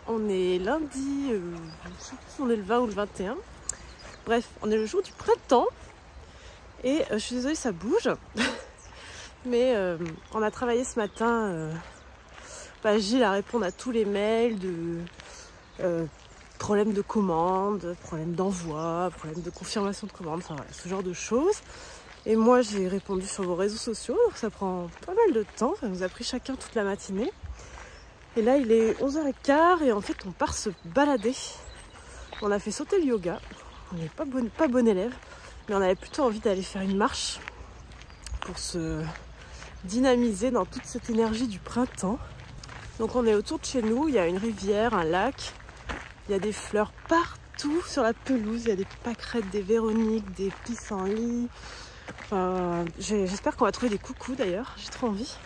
On est lundi, je sais plus si on est le 20 ou le 21. Bref, on est le jour du printemps. Et je suis désolée, ça bouge. Mais on a travaillé ce matin, Gilles à répondre à tous les mails de problèmes de commande, problèmes d'envoi, problèmes de confirmation de commande, enfin voilà, ce genre de choses. Et moi j'ai répondu sur vos réseaux sociaux, donc ça prend pas mal de temps, ça nous a pris chacun toute la matinée. Et là il est 11h15 et en fait on part se balader. On a fait sauter le yoga, on n'est pas bon élève, mais on avait plutôt envie d'aller faire une marche pour se dynamiser dans toute cette énergie du printemps. Donc on est autour de chez nous, il y a une rivière, un lac, il y a des fleurs partout sur la pelouse, il y a des pâquerettes, des véroniques, des pissenlits. Enfin, j'espère qu'on va trouver des coucous d'ailleurs, j'ai trop envie.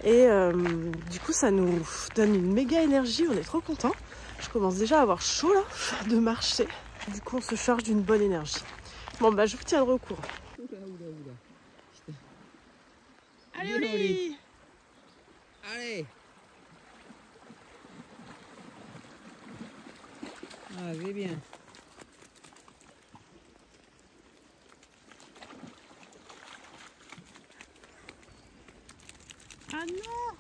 Et du coup ça nous donne une méga énergie, on est trop contents. Je commence déjà à avoir chaud là, de marcher. Du coup on se charge d'une bonne énergie. Bon bah je vous tiendrai au courant. Allez Oli! Allez! Ah, vais bien. Ah non!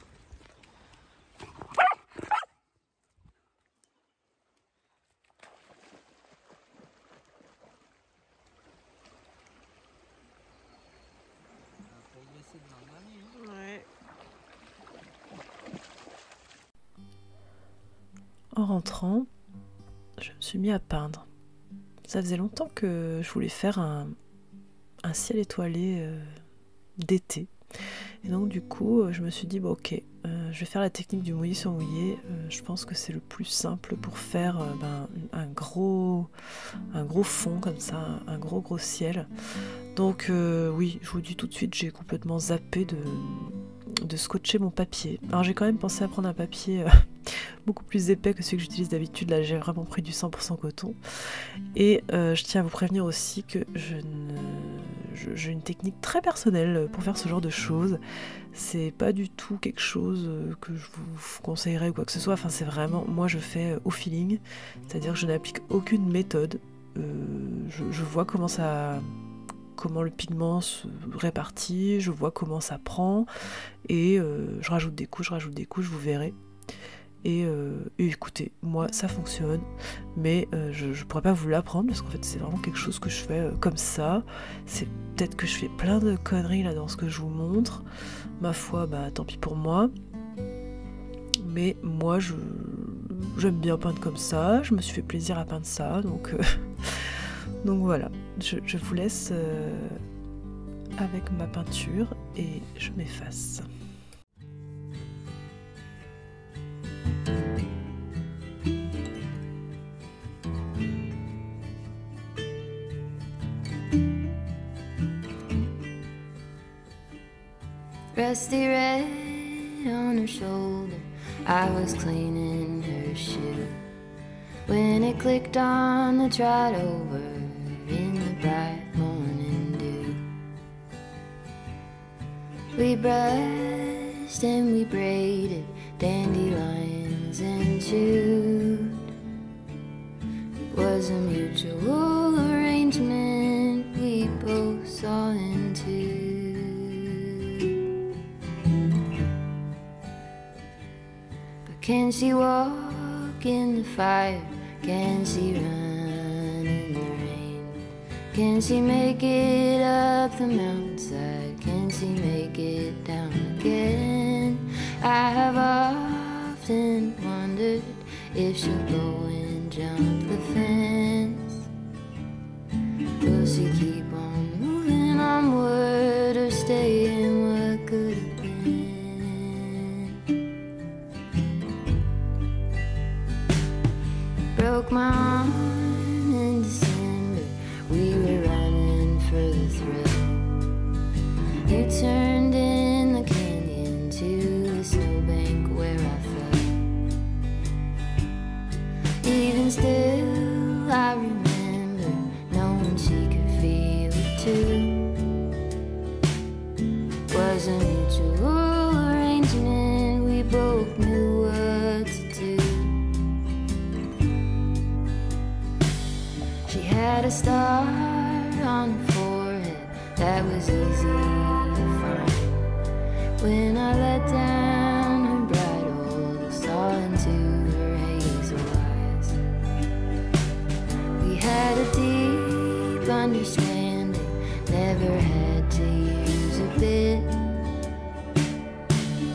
Ouais. En rentrant, je me suis mis à peindre. Ça faisait longtemps que je voulais faire un ciel étoilé d'été. Et donc du coup, je me suis dit, bon, ok, je vais faire la technique du mouillé sur mouillé. Je pense que c'est le plus simple pour faire un gros fond comme ça, un gros ciel. Donc oui, je vous dis tout de suite, j'ai complètement zappé de scotcher mon papier. Alors j'ai quand même pensé à prendre un papier beaucoup plus épais que celui que j'utilise d'habitude. Là j'ai vraiment pris du 100% coton. Et je tiens à vous prévenir aussi que j'ai une technique très personnelle pour faire ce genre de choses. C'est pas du tout quelque chose que je vous conseillerais ou quoi que ce soit. Enfin c'est vraiment, moi je fais au feeling. C'est-à-dire que je n'applique aucune méthode. Je vois comment le pigment se répartit, je vois comment ça prend, et je rajoute des couches, vous verrez. Et écoutez, moi ça fonctionne, mais je pourrais pas vous l'apprendre parce qu'en fait c'est vraiment quelque chose que je fais comme ça. C'est peut-être que je fais plein de conneries là dans ce que je vous montre. Ma foi, bah tant pis pour moi. Mais moi j'aime bien peindre comme ça, je me suis fait plaisir à peindre ça, donc voilà, je vous laisse avec ma peinture et je m'efface. Rusty red on her shoulder, I was cleaning her shoe when it clicked on the trot over in the bright morning dew. We brushed and we braided dandelions and chewed. It was a mutual arrangement we both saw into. But can she walk in the fire? Can she run in the rain? Can she make it up the mountainside? Can she make it down again? I have often wondered if she'll go and jump the fence. Will she keep on moving onward or stay in what could have been? Broke my arm in December, we were running for the thrill. You turned in the canyon to the snowbank where I fell. Even still I remember knowing she could feel it too. Was a mutual arrangement, we both knew what to do. a star on her forehead that was easy to find. When I let down her bridle, I saw into her hazel eyes. We had a deep understanding, never had to use a bit.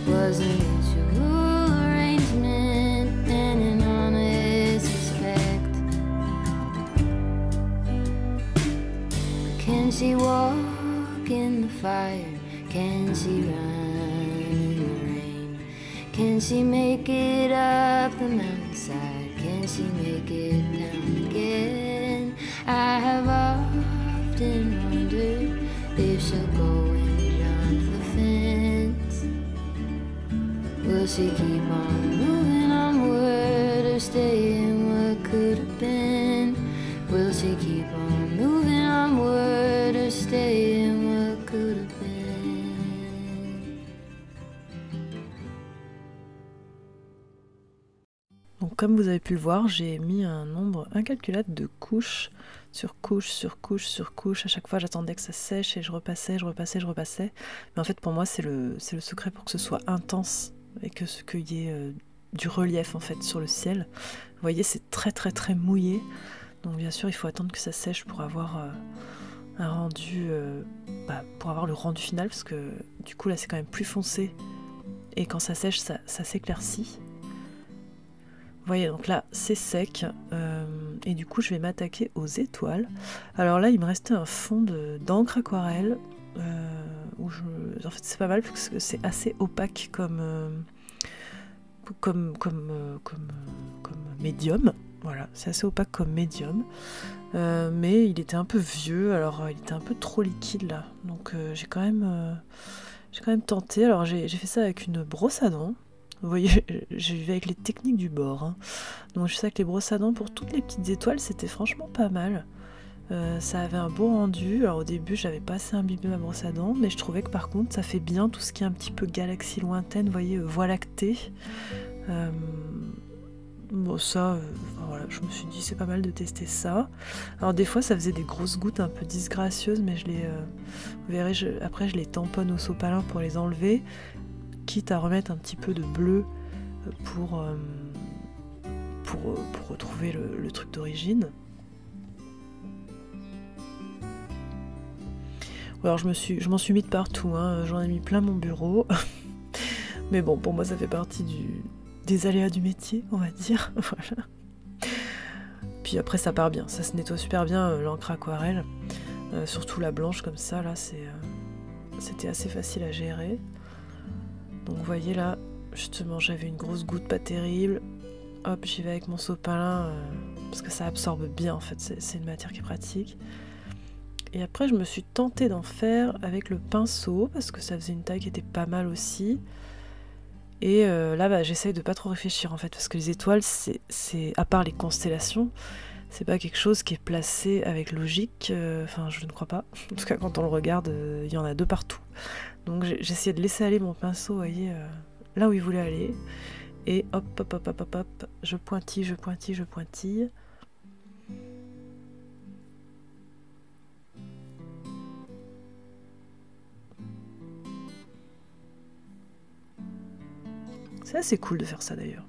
Was a mutual arrangement and an honest respect. Can she walk in the fire? Can she run in the rain? Can she make it up the mountainside? Can she make it down again? I have often wondered if she'll go and jump the fence. Will she keep on moving onward or stay in what could have been? Will she keep on moving onward or stay in what could have been? Donc comme vous avez pu le voir, j'ai mis un nombre incalculable de couches sur couche, sur couche, sur couche. À chaque fois, j'attendais que ça sèche et je repassais. Mais en fait, pour moi, c'est le secret pour que ce soit intense et qu'il y ait du relief en fait sur le ciel. Vous voyez, c'est très très très mouillé. Donc bien sûr, il faut attendre que ça sèche pour avoir un rendu, pour avoir le rendu final, parce que du coup là, c'est quand même plus foncé. Et quand ça sèche, ça s'éclaircit. Vous voyez, donc là, c'est sec. Et du coup, je vais m'attaquer aux étoiles. Alors là, il me restait un fond d'encre aquarelle. En fait, c'est pas mal parce que c'est assez opaque comme médium. Voilà, c'est assez opaque comme médium. Mais il était un peu vieux, alors il était un peu trop liquide là. Donc j'ai quand même tenté. Alors j'ai fait ça avec une brosse à dents. Vous voyez, je vais avec les techniques du bord. Hein. Donc je sais que les brosses à dents pour toutes les petites étoiles, c'était franchement pas mal. Ça avait un beau rendu. Alors au début, j'avais pas assez imbibé ma brosse à dents, mais je trouvais que par contre, ça fait bien tout ce qui est un petit peu galaxie lointaine, vous voyez, voie lactée. Bon ça, voilà, je me suis dit c'est pas mal de tester ça. Alors des fois ça faisait des grosses gouttes un peu disgracieuses, mais je les, vous verrez, après je les tamponne au sopalin pour les enlever, quitte à remettre un petit peu de bleu pour retrouver le truc d'origine. Alors je m'en suis mis de partout, hein. J'en ai mis plein mon bureau, mais bon pour moi ça fait partie des aléas du métier, on va dire. Voilà. Puis après ça part bien, ça se nettoie super bien l'encre aquarelle, surtout la blanche comme ça, là c'était assez facile à gérer. Donc vous voyez là, justement j'avais une grosse goutte pas terrible, hop j'y vais avec mon sopalin, parce que ça absorbe bien en fait, c'est une matière qui est pratique. Et après je me suis tentée d'en faire avec le pinceau, parce que ça faisait une taille qui était pas mal aussi. Et là, j'essaye de pas trop réfléchir en fait, parce que les étoiles, c'est à part les constellations, c'est pas quelque chose qui est placé avec logique. Enfin, je ne crois pas. En tout cas, quand on le regarde, il y en a deux partout. Donc j'essayais de laisser aller mon pinceau, vous voyez, là où il voulait aller. Et hop, hop, hop, hop, hop, hop, je pointille, je pointille, je pointille. C'est assez cool de faire ça d'ailleurs.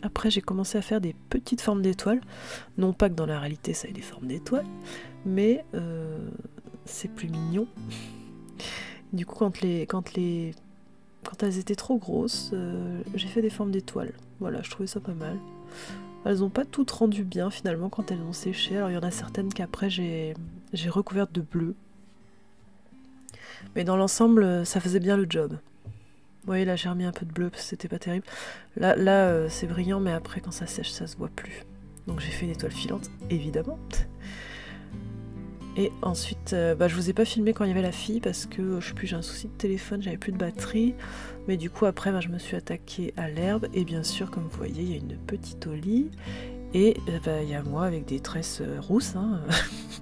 Après j'ai commencé à faire des petites formes d'étoiles. Non pas que dans la réalité ça ait des formes d'étoiles, mais c'est plus mignon. Du coup quand elles étaient trop grosses, j'ai fait des formes d'étoiles. Voilà, je trouvais ça pas mal. Elles n'ont pas toutes rendu bien finalement quand elles ont séché. Alors il y en a certaines qu'après j'ai recouvertes de bleu. Mais dans l'ensemble, ça faisait bien le job. Vous voyez là j'ai remis un peu de bleu parce que c'était pas terrible. Là c'est brillant, mais après quand ça sèche ça se voit plus. Donc j'ai fait une étoile filante, évidemment. Et ensuite, je vous ai pas filmé quand il y avait la fille parce que je sais plus, j'ai un souci de téléphone, j'avais plus de batterie. Mais du coup après je me suis attaquée à l'herbe et bien sûr comme vous voyez il y a une petite Oli Et il y a moi avec des tresses rousses. Hein.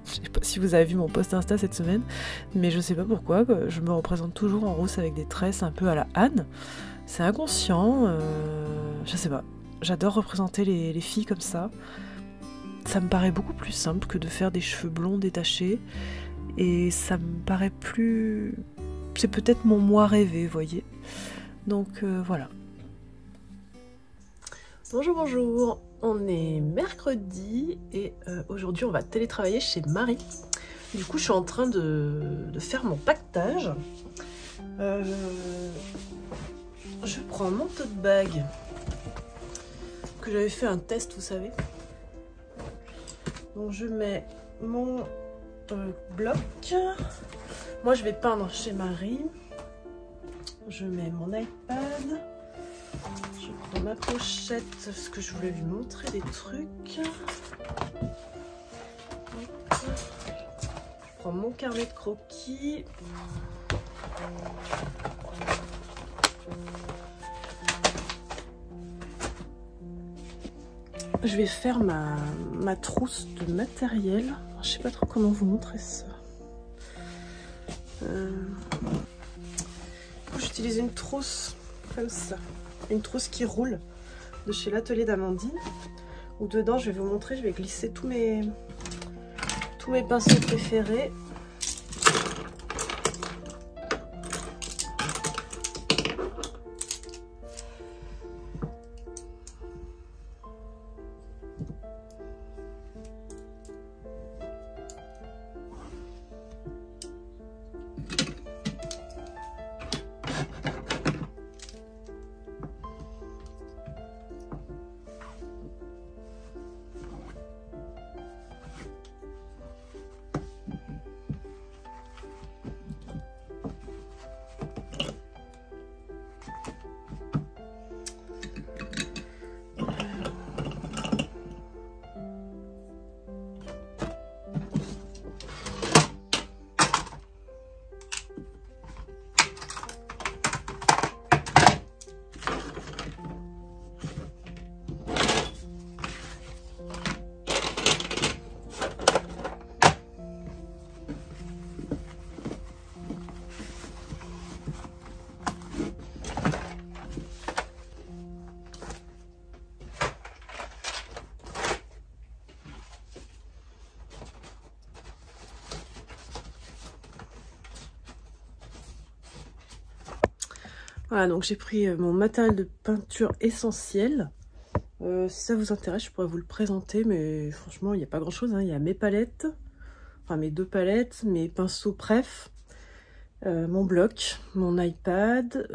Je sais pas si vous avez vu mon post Insta cette semaine, mais je sais pas pourquoi, je me représente toujours en rousse avec des tresses un peu à la Anne. C'est inconscient, je sais pas. J'adore représenter les filles comme ça. Ça me paraît beaucoup plus simple que de faire des cheveux blonds détachés. Et ça me paraît plus... C'est peut-être mon moi rêvé, vous voyez. Donc voilà. Bonjour, bonjour. On est mercredi et aujourd'hui on va télétravailler chez Marie. Du coup je suis en train de faire mon paquetage. Je prends mon tote bag que j'avais fait un test, vous savez. Donc je mets mon bloc. Moi je vais peindre chez Marie. Je mets mon iPad. Je prends ma pochette parce que je voulais lui montrer des trucs. Je prends mon carnet de croquis. Je vais faire ma trousse de matériel. Je sais pas trop comment vous montrer ça. J'utilise une trousse comme ça. Une trousse qui roule de chez l'atelier d'Amandine. Où dedans, je vais vous montrer, je vais glisser tous mes pinceaux préférés. Voilà, donc j'ai pris mon matériel de peinture essentiel. Si ça vous intéresse, je pourrais vous le présenter, mais franchement, il n'y a pas grand-chose. Hein. Il y a mes palettes, enfin mes 2 palettes, mes pinceaux préf, mon bloc, mon iPad.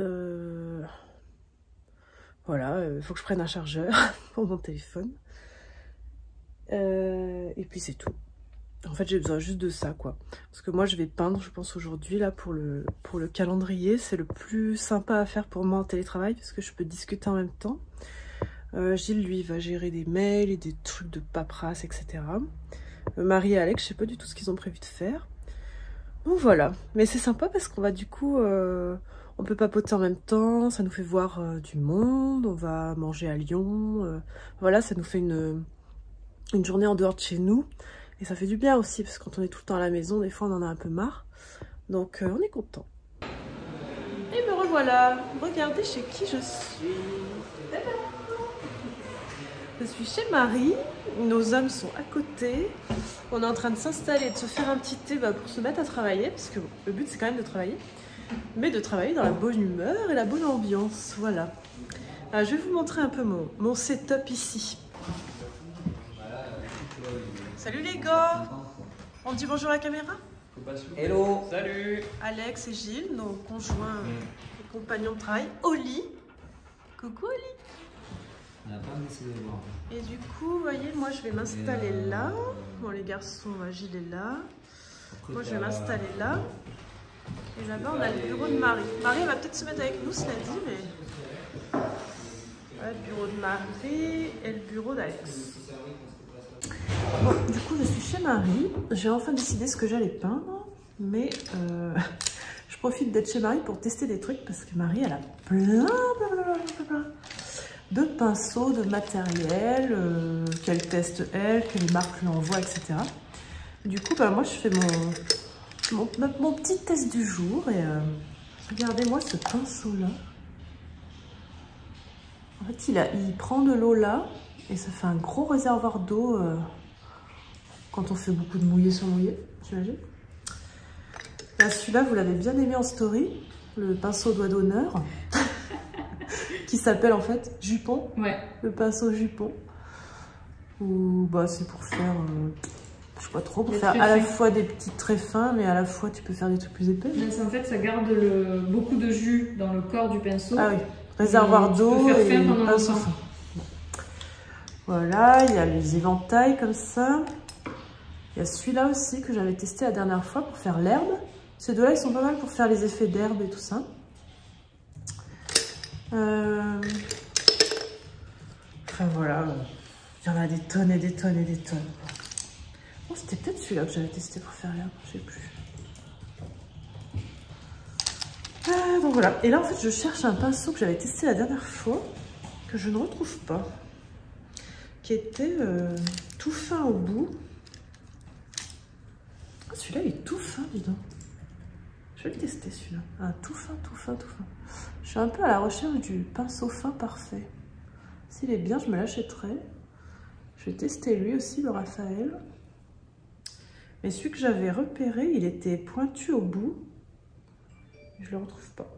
Voilà, il faut que je prenne un chargeur pour mon téléphone. Et puis c'est tout. En fait, j'ai besoin juste de ça, quoi. Parce que moi, je vais peindre, je pense, aujourd'hui, là, pour le calendrier. C'est le plus sympa à faire pour moi en télétravail, parce que je peux discuter en même temps. Gilles, lui, va gérer des mails et des trucs de paperasse, etc. Marie et Alex, je sais pas du tout ce qu'ils ont prévu de faire. Donc voilà. Mais c'est sympa parce qu'on va, du coup, on peut papoter en même temps. Ça nous fait voir du monde. On va manger à Lyon. Voilà, ça nous fait une journée en dehors de chez nous. Et ça fait du bien aussi, parce que quand on est tout le temps à la maison, des fois on en a un peu marre. Donc on est content. Et me revoilà. Regardez chez qui je suis. Je suis chez Marie. Nos hommes sont à côté. On est en train de s'installer, de se faire un petit thé pour se mettre à travailler. Parce que le but c'est quand même de travailler. Mais de travailler dans la bonne humeur et la bonne ambiance. Voilà. Alors, je vais vous montrer un peu mon setup ici. Salut les gars! On dit bonjour à la caméra? Hello! Salut! Alex et Gilles, nos conjoints et compagnons de travail, au lit. Coucou Oli! On n'a pas décidé de voir. Et du coup, vous voyez, moi je vais m'installer là. Bon, les garçons, Gilles est là. Moi je vais m'installer là. Et là-bas, on a le bureau de Marie. Marie va peut-être se mettre avec nous, cela dit, mais... Ouais, le bureau de Marie et le bureau d'Alex. Bon, du coup, je suis chez Marie. J'ai enfin décidé ce que j'allais peindre. Mais je profite d'être chez Marie pour tester des trucs parce que Marie, elle a plein de pinceaux, de matériel, qu'elle teste elle, que les marques lui envoient, etc. Du coup, bah, moi, je fais mon petit test du jour. Et regardez-moi ce pinceau-là. En fait, il prend de l'eau là et ça fait un gros réservoir d'eau quand on fait beaucoup de mouillé sur mouillé, j'imagine. Celui-là, vous l'avez bien aimé en story, le pinceau doigt d'honneur, qui s'appelle en fait Jupon. Ouais. Le pinceau Jupon. Ou bah c'est pour faire, je sais pas trop, pour faire à la fois des petits traits fins, mais à la fois tu peux faire des trucs plus épais. Mais en fait, ça garde beaucoup de jus dans le corps du pinceau. Ah oui, réservoir d'eau et pinceau fin. Voilà, il y a les éventails comme ça. Il y a celui-là aussi que j'avais testé la dernière fois pour faire l'herbe. Ces deux-là, ils sont pas mal pour faire les effets d'herbe et tout ça. Enfin voilà, il y en a des tonnes et des tonnes et des tonnes. Oh, c'était peut-être celui-là que j'avais testé pour faire l'herbe, je sais plus. Donc voilà, et là en fait je cherche un pinceau que j'avais testé la dernière fois, que je ne retrouve pas, qui était tout fin au bout. Ah, celui-là il est tout fin, dis donc. Je vais le tester celui-là. Un tout fin, tout fin, tout fin. Je suis un peu à la recherche du pinceau fin parfait. S'il est bien, je me l'achèterai. Je vais tester lui aussi, le Raphaël. Mais celui que j'avais repéré, il était pointu au bout. Je ne le retrouve pas.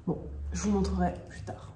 Bon, je vous montrerai plus tard.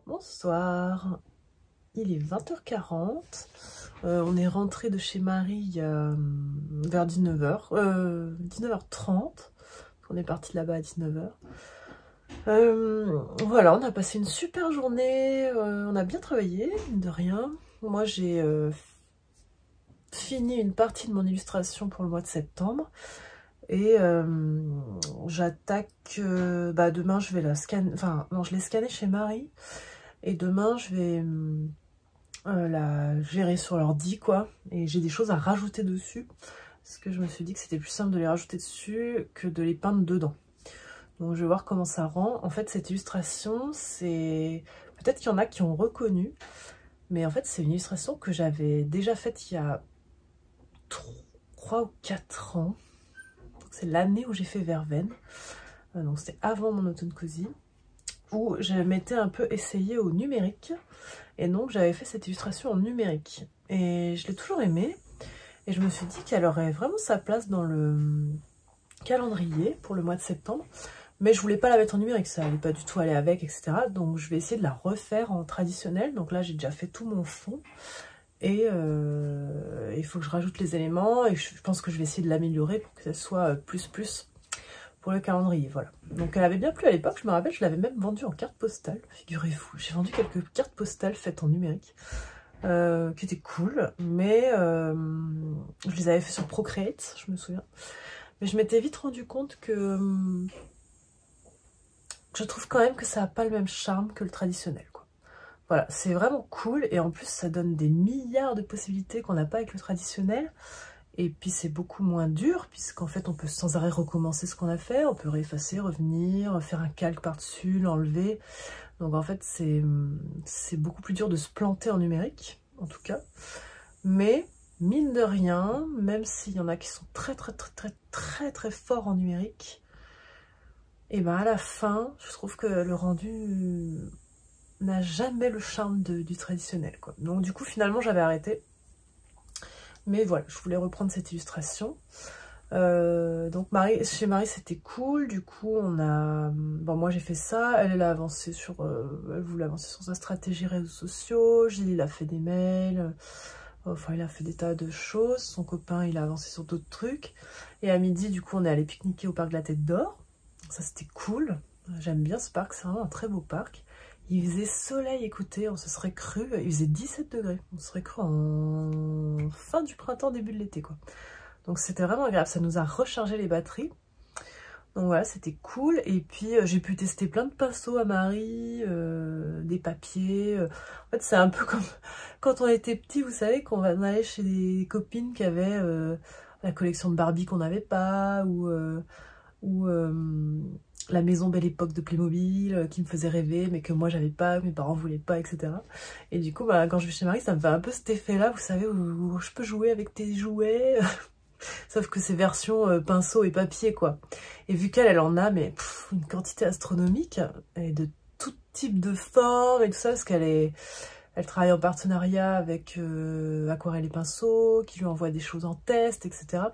Bonsoir, il est 20h40, on est rentré de chez Marie vers 19h, 19h30, on est parti là-bas à 19h. Voilà, on a passé une super journée, on a bien travaillé, mine de rien. Moi j'ai fini une partie de mon illustration pour le mois de septembre. Et j'attaque, demain je vais la scanner, enfin non je l'ai scannée chez Marie. Et demain, je vais la gérer sur l'ordi, quoi. Et j'ai des choses à rajouter dessus. Parce que je me suis dit que c'était plus simple de les rajouter dessus que de les peindre dedans. Donc je vais voir comment ça rend. En fait, cette illustration, c'est... Peut-être qu'il y en a qui ont reconnu. Mais en fait, c'est une illustration que j'avais déjà faite il y a 3 ou 4 ans. C'est l'année où j'ai fait Verveine. Donc c'était avant mon automne cosy. Où je m'étais un peu essayée au numérique. Et donc j'avais fait cette illustration en numérique. Et je l'ai toujours aimée. Et je me suis dit qu'elle aurait vraiment sa place dans le calendrier pour le mois de septembre. Mais je voulais pas la mettre en numérique, ça allait pas du tout aller avec, etc. Donc je vais essayer de la refaire en traditionnel. Donc là j'ai déjà fait tout mon fond. Et il faut que je rajoute les éléments. Et je pense que je vais essayer de l'améliorer pour que ça soit plus pour le calendrier, voilà. Donc elle avait bien plu à l'époque, je me rappelle, je l'avais même vendue en carte postale, figurez-vous. J'ai vendu quelques cartes postales faites en numérique, qui étaient cool, mais je les avais fait sur Procreate, je me souviens. Mais je m'étais vite rendu compte que je trouve quand même que ça n'a pas le même charme que le traditionnel, quoi. Voilà, c'est vraiment cool, et en plus ça donne des milliards de possibilités qu'on n'a pas avec le traditionnel. Et puis c'est beaucoup moins dur, puisqu'en fait on peut sans arrêt recommencer ce qu'on a fait, on peut réeffacer, revenir, faire un calque par-dessus, l'enlever. Donc en fait c'est beaucoup plus dur de se planter en numérique, en tout cas. Mais mine de rien, même s'il y en a qui sont très forts en numérique, et ben à la fin, je trouve que le rendu n'a jamais le charme du traditionnel, quoi. Donc du coup finalement j'avais arrêté. Mais voilà, je voulais reprendre cette illustration. Donc chez Marie c'était cool, du coup on a... Bon moi j'ai fait ça, elle a avancé sur... elle voulait avancer sur sa stratégie réseaux sociaux, Gilles il a fait des mails, enfin il a fait des tas de choses, son copain il a avancé sur d'autres trucs. Et à midi du coup on est allé pique-niquer au parc de la Tête d'Or, ça c'était cool, j'aime bien ce parc, c'est vraiment un très beau parc. Il faisait soleil, écoutez, on se serait cru, il faisait 17 degrés, on se serait cru en fin du printemps, début de l'été, quoi. Donc c'était vraiment agréable, ça nous a rechargé les batteries. Donc voilà, c'était cool. Et puis j'ai pu tester plein de pinceaux à Marie, des papiers. En fait c'est un peu comme quand on était petit, vous savez, qu'on allait chez des copines qui avaient la collection de Barbie qu'on n'avait pas, ou la maison Belle Époque de Playmobil qui me faisait rêver mais que moi j'avais pas, mes parents voulaient pas, etc. Et du coup bah, quand je vais chez Marie ça me fait un peu cet effet là, vous savez, où je peux jouer avec tes jouets sauf que c'est version pinceau et papier, quoi. Et vu qu'elle en a mais une quantité astronomique, et de tout type de formes et tout ça, parce elle travaille en partenariat avec Aquarelle et Pinceau qui lui envoie des choses en test, etc.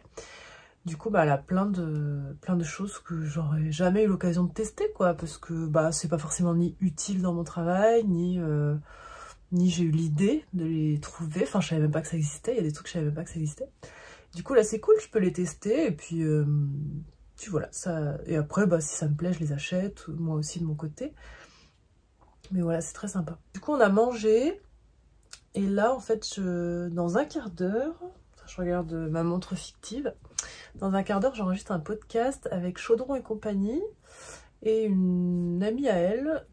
Du coup, bah, elle a plein de choses que j'aurais jamais eu l'occasion de tester, quoi, parce que bah, c'est pas forcément ni utile dans mon travail, ni j'ai eu l'idée de les trouver. Enfin, je savais même pas que ça existait, il y a des trucs que je savais même pas que ça existait. Du coup, là, c'est cool, je peux les tester, et puis voilà, ça... Et après, bah, si ça me plaît, je les achète, moi aussi de mon côté. Mais voilà, c'est très sympa. Du coup, on a mangé, et là, en fait, dans un quart d'heure, je regarde ma montre fictive, dans un quart d'heure, j'enregistre un podcast avec Chaudron et compagnie et une amie à elles.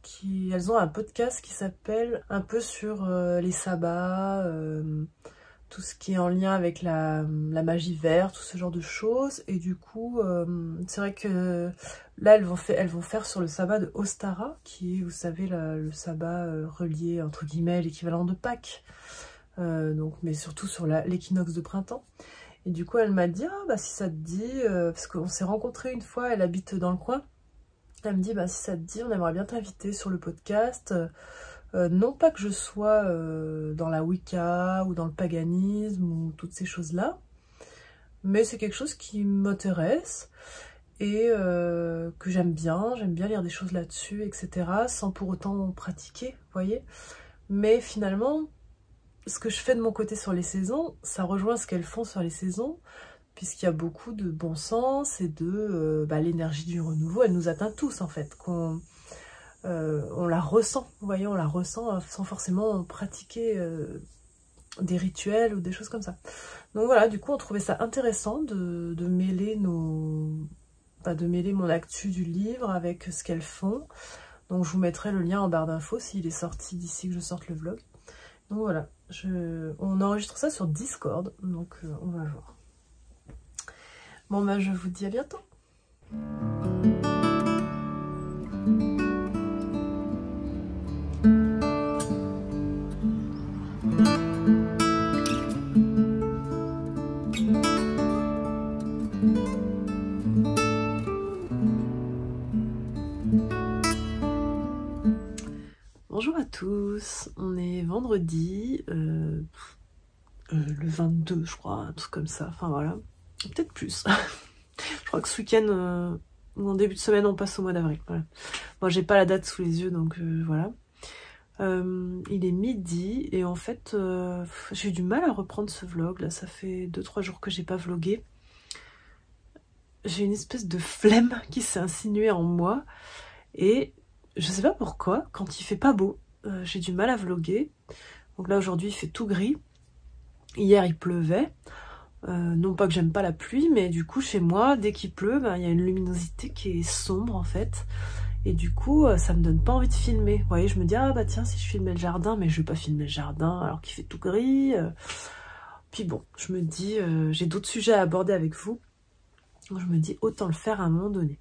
Elles ont un podcast qui s'appelle un peu sur les sabbats, tout ce qui est en lien avec la magie verte, tout ce genre de choses. Et du coup, c'est vrai que là, elles vont faire sur le sabbat de Ostara, qui est, vous savez, le sabbat relié, entre guillemets, l'équivalent de Pâques. Donc, mais surtout sur l'équinoxe de printemps. Et du coup, elle m'a dit, ah, bah, si ça te dit, parce qu'on s'est rencontrés une fois, elle habite dans le coin. Elle me dit, bah, si ça te dit, on aimerait bien t'inviter sur le podcast. Non pas que je sois dans la Wicca ou dans le paganisme ou toutes ces choses-là, mais c'est quelque chose qui m'intéresse et que j'aime bien lire des choses là-dessus, etc., sans pour autant pratiquer, vous voyez. Mais finalement, ce que je fais de mon côté sur les saisons, ça rejoint ce qu'elles font sur les saisons, puisqu'il y a beaucoup de bon sens et de l'énergie du renouveau, elle nous atteint tous en fait, on la ressent, vous voyez, on la ressent sans forcément pratiquer des rituels ou des choses comme ça. Donc voilà, du coup on trouvait ça intéressant de mêler de mêler mon actu du livre avec ce qu'elles font. Donc je vous mettrai le lien en barre d'infos s'il est sorti d'ici que je sorte le vlog. Donc voilà, on enregistre ça sur Discord, donc on va voir. Bon bah je vous dis à bientôt. Bonjour à tous, on est vendredi, le 22 je crois, un truc comme ça, enfin voilà, peut-être plus. Je crois que ce week-end, ou en début de semaine, on passe au mois d'avril, voilà. Bon, j'ai pas la date sous les yeux, donc voilà. Il est midi, et en fait, j'ai eu du mal à reprendre ce vlog, là, ça fait 2-3 jours que j'ai pas vlogué. J'ai une espèce de flemme qui s'est insinuée en moi, et... je sais pas pourquoi, quand il fait pas beau, j'ai du mal à vlogger. Donc là aujourd'hui il fait tout gris. Hier il pleuvait. Non pas que j'aime pas la pluie, mais du coup chez moi, dès qu'il pleut, il y a une luminosité qui est sombre en fait. Et du coup ça me donne pas envie de filmer. Vous voyez, je me dis, ah bah tiens, si je filmais le jardin, mais je vais pas filmer le jardin alors qu'il fait tout gris. Puis bon, je me dis, j'ai d'autres sujets à aborder avec vous. Donc je me dis, autant le faire à un moment donné.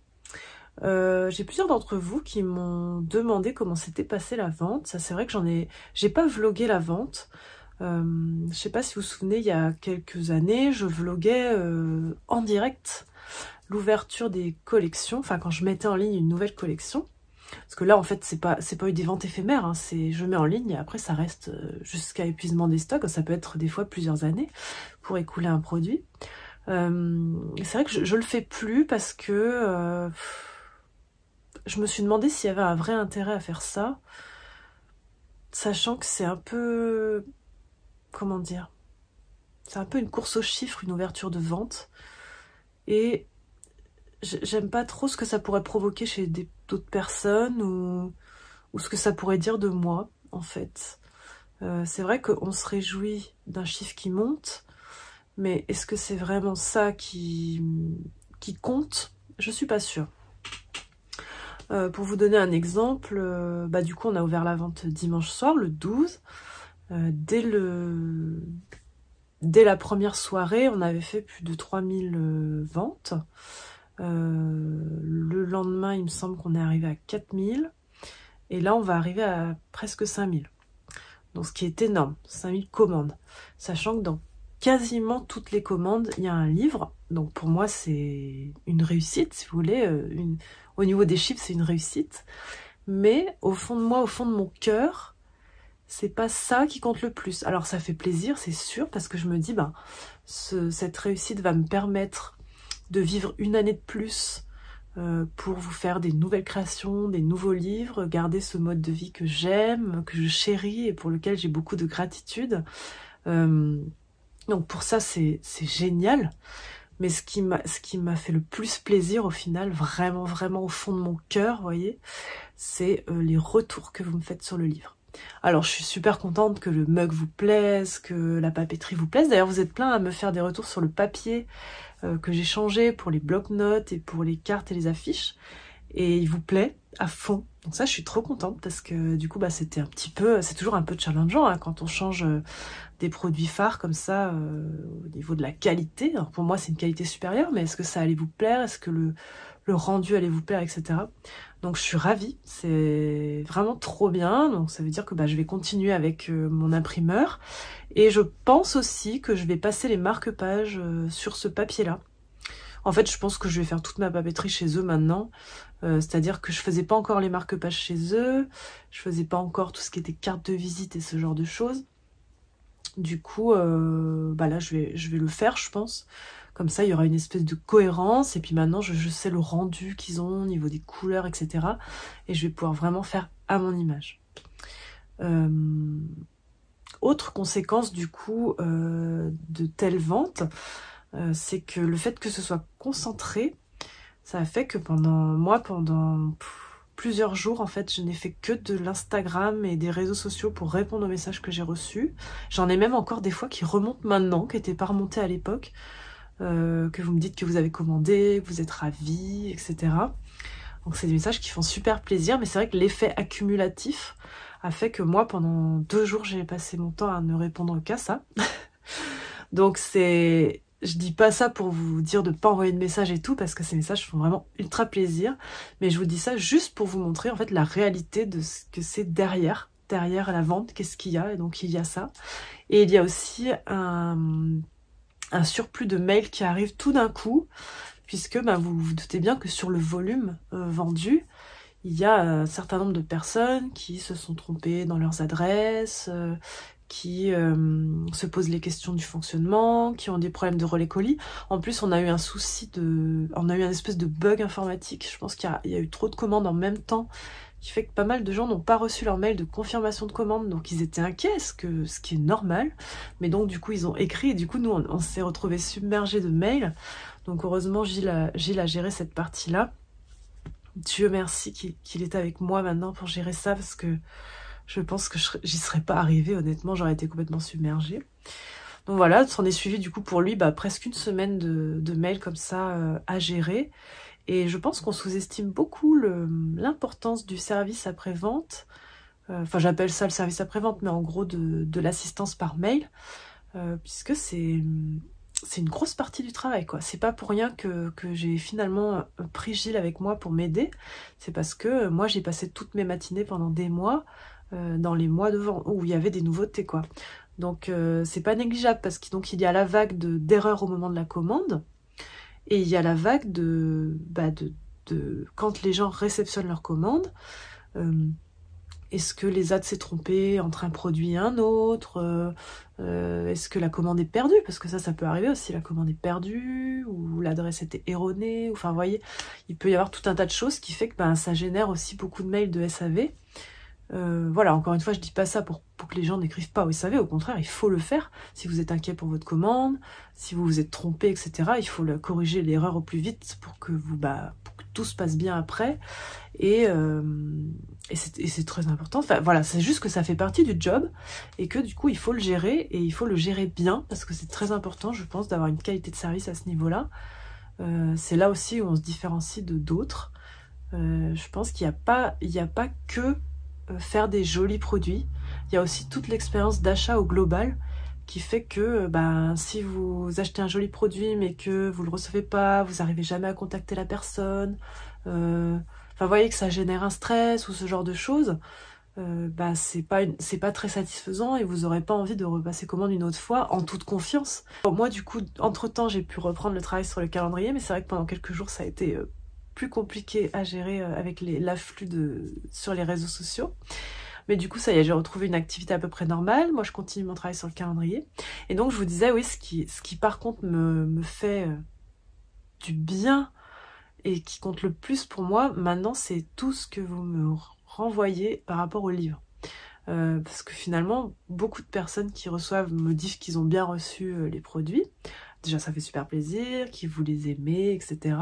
J'ai plusieurs d'entre vous qui m'ont demandé comment s'était passée la vente. Ça, c'est vrai que j'ai pas vlogué la vente. Je sais pas si vous vous souvenez, il y a quelques années, je vloguais en direct l'ouverture des collections, enfin quand je mettais en ligne une nouvelle collection. Parce que là, en fait, c'est pas des ventes éphémères, hein, je mets en ligne et après ça reste jusqu'à épuisement des stocks. Ça peut être des fois plusieurs années pour écouler un produit. C'est vrai que je le fais plus parce que je me suis demandé s'il y avait un vrai intérêt à faire ça, sachant que c'est un peu, comment dire, c'est un peu une course aux chiffres, une ouverture de vente, et j'aime pas trop ce que ça pourrait provoquer chez d'autres personnes ou ce que ça pourrait dire de moi, en fait. C'est vrai qu'on se réjouit d'un chiffre qui monte, mais est-ce que c'est vraiment ça qui compte? Je suis pas sûre. Pour vous donner un exemple, du coup on a ouvert la vente dimanche soir, le 12. Dès la première soirée, on avait fait plus de 3000 ventes. Le lendemain, il me semble qu'on est arrivé à 4000. Et là, on va arriver à presque 5000. Donc, ce qui est énorme, 5000 commandes. Sachant que dans quasiment toutes les commandes, il y a un livre. Donc, pour moi, c'est une réussite, si vous voulez. Au niveau des chiffres, c'est une réussite. Mais au fond de moi, au fond de mon cœur, c'est pas ça qui compte le plus. Alors, ça fait plaisir, c'est sûr, parce que je me dis, cette réussite va me permettre de vivre une année de plus pour vous faire des nouvelles créations, des nouveaux livres, garder ce mode de vie que j'aime, que je chéris et pour lequel j'ai beaucoup de gratitude. Donc pour ça, c'est génial. Mais ce qui m'a fait le plus plaisir au final, vraiment, vraiment au fond de mon cœur, vous voyez, c'est les retours que vous me faites sur le livre. Alors je suis super contente que le mug vous plaise, que la papeterie vous plaise. D'ailleurs vous êtes plein à me faire des retours sur le papier que j'ai changé pour les bloc-notes et pour les cartes et les affiches. Et il vous plaît à fond. Donc ça je suis trop contente parce que du coup c'était c'est toujours un peu challengeant hein, quand on change des produits phares comme ça au niveau de la qualité. Alors pour moi c'est une qualité supérieure, mais est-ce que ça allait vous plaire? Est-ce que le rendu allait vous plaire, etc. Donc je suis ravie, c'est vraiment trop bien. Donc ça veut dire que je vais continuer avec mon imprimeur. Et je pense aussi que je vais passer les marque-pages sur ce papier-là. En fait, je pense que je vais faire toute ma papeterie chez eux maintenant. C'est-à-dire que je faisais pas encore les marque-pages chez eux. Je faisais pas encore tout ce qui était carte de visite et ce genre de choses. Du coup, là, je vais le faire, je pense. Comme ça, il y aura une espèce de cohérence. Et puis maintenant, je sais le rendu qu'ils ont au niveau des couleurs, etc. Et je vais pouvoir vraiment faire à mon image. Autre conséquence, du coup, de telle vente, c'est que le fait que ce soit concentré, ça a fait que pendant plusieurs jours, en fait, je n'ai fait que de l'Instagram et des réseaux sociaux pour répondre aux messages que j'ai reçus. J'en ai même encore des fois qui remontent maintenant, qui n'étaient pas remontés à l'époque. Que vous me dites que vous avez commandé, que vous êtes ravis, etc. Donc c'est des messages qui font super plaisir, mais c'est vrai que l'effet accumulatif a fait que moi, pendant 2 jours, j'ai passé mon temps à ne répondre qu'à ça. Donc je dis pas ça pour vous dire de pas envoyer de messages et tout, parce que ces messages font vraiment ultra plaisir, mais je vous dis ça juste pour vous montrer en fait la réalité de ce que c'est derrière la vente, qu'est-ce qu'il y a, et donc il y a ça. Et il y a aussi un surplus de mails qui arrive tout d'un coup, puisque vous vous doutez bien que sur le volume vendu, il y a un certain nombre de personnes qui se sont trompées dans leurs adresses, qui se posent les questions du fonctionnement, qui ont des problèmes de relais colis. En plus, on a eu un espèce de bug informatique. Je pense qu'il y a eu trop de commandes en même temps, qui fait que pas mal de gens n'ont pas reçu leur mail de confirmation de commande, donc ils étaient inquiets, ce qui est normal. Mais donc du coup ils ont écrit, et du coup nous on s'est retrouvés submergés de mails. Donc heureusement Gilles a géré cette partie-là. Dieu merci qu'il est avec moi maintenant pour gérer ça, parce que je pense que j'y serais pas arrivée, honnêtement, j'aurais été complètement submergée. Donc voilà, s'en est suivi du coup pour lui presque une semaine de mails comme ça à gérer. Et je pense qu'on sous-estime beaucoup l'importance du service après-vente. Enfin, j'appelle ça le service après-vente, mais en gros de l'assistance par mail. puisque c'est une grosse partie du travail, quoi. C'est pas pour rien que j'ai finalement pris Gilles avec moi pour m'aider. C'est parce que moi, j'ai passé toutes mes matinées pendant des mois, dans les mois devant, où il y avait des nouveautés, quoi. Donc, c'est pas négligeable, parce qu'il y a la vague d'erreurs au moment de la commande, et il y a la vague de quand les gens réceptionnent leur commande, est-ce que l'ESAT s'est trompé entre un produit et un autre, est-ce que la commande est perdue, parce que ça peut arriver aussi, la commande est perdue, ou l'adresse était erronée, enfin vous voyez, il peut y avoir tout un tas de choses qui fait que ça génère aussi beaucoup de mails de SAV. Voilà, encore une fois, je dis pas ça pour que les gens n'écrivent pas au SAV, au contraire, il faut le faire. Si vous êtes inquiet pour votre commande, si vous vous êtes trompé, etc., il faut corriger l'erreur au plus vite pour que tout se passe bien après. Et c'est très important. Enfin, voilà, c'est juste que ça fait partie du job et que du coup, il faut le gérer et il faut le gérer bien parce que c'est très important, je pense, d'avoir une qualité de service à ce niveau-là. C'est là aussi où on se différencie de d'autres. Je pense qu'il n'y a pas que faire des jolis produits. Il y a aussi toute l'expérience d'achat au global qui fait que si vous achetez un joli produit mais que vous le recevez pas, vous n'arrivez jamais à contacter la personne, enfin vous voyez que ça génère un stress ou ce genre de choses, c'est pas très satisfaisant et vous n'aurez pas envie de repasser commande une autre fois en toute confiance. Bon, moi du coup, entre temps j'ai pu reprendre le travail sur le calendrier, mais c'est vrai que pendant quelques jours ça a été plus compliqué à gérer avec l'afflux sur les réseaux sociaux. Mais du coup, ça y est, j'ai retrouvé une activité à peu près normale. Moi, je continue mon travail sur le calendrier. Et donc, je vous disais, oui, ce qui par contre me fait du bien et qui compte le plus pour moi, maintenant, c'est tout ce que vous me renvoyez par rapport au livre. Parce que finalement, beaucoup de personnes qui reçoivent me disent qu'ils ont bien reçu les produits. Déjà, ça fait super plaisir, qu'ils vous les aimez, etc.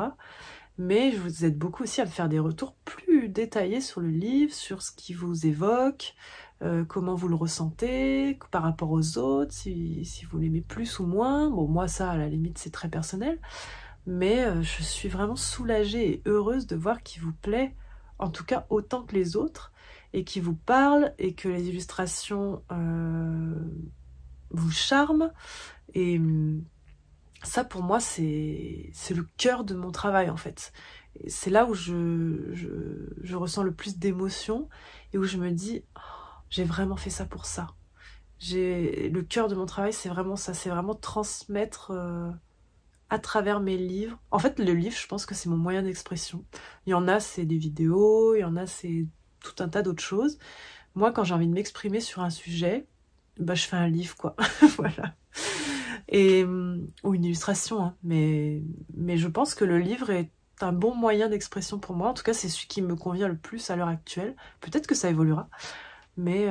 Mais je vous aide beaucoup aussi à me faire des retours plus détaillés sur le livre, sur ce qui vous évoque, comment vous le ressentez par rapport aux autres, si vous l'aimez plus ou moins. Bon, moi ça, à la limite, c'est très personnel. Mais je suis vraiment soulagée et heureuse de voir qu'il vous plaît, en tout cas autant que les autres, et qu'il vous parle, et que les illustrations vous charment. Et ça, pour moi, c'est le cœur de mon travail, en fait. C'est là où je ressens le plus d'émotion et où je me dis, oh, j'ai vraiment fait ça pour ça. Le cœur de mon travail, c'est vraiment ça. C'est vraiment transmettre à travers mes livres. En fait, le livre, je pense que c'est mon moyen d'expression. Il y en a, c'est des vidéos. Il y en a, c'est tout un tas d'autres choses. Moi, quand j'ai envie de m'exprimer sur un sujet, je fais un livre, quoi. Voilà. Ou une illustration, hein. Mais je pense que le livre est un bon moyen d'expression pour moi. En tout cas, c'est celui qui me convient le plus à l'heure actuelle. Peut-être que ça évoluera. Mais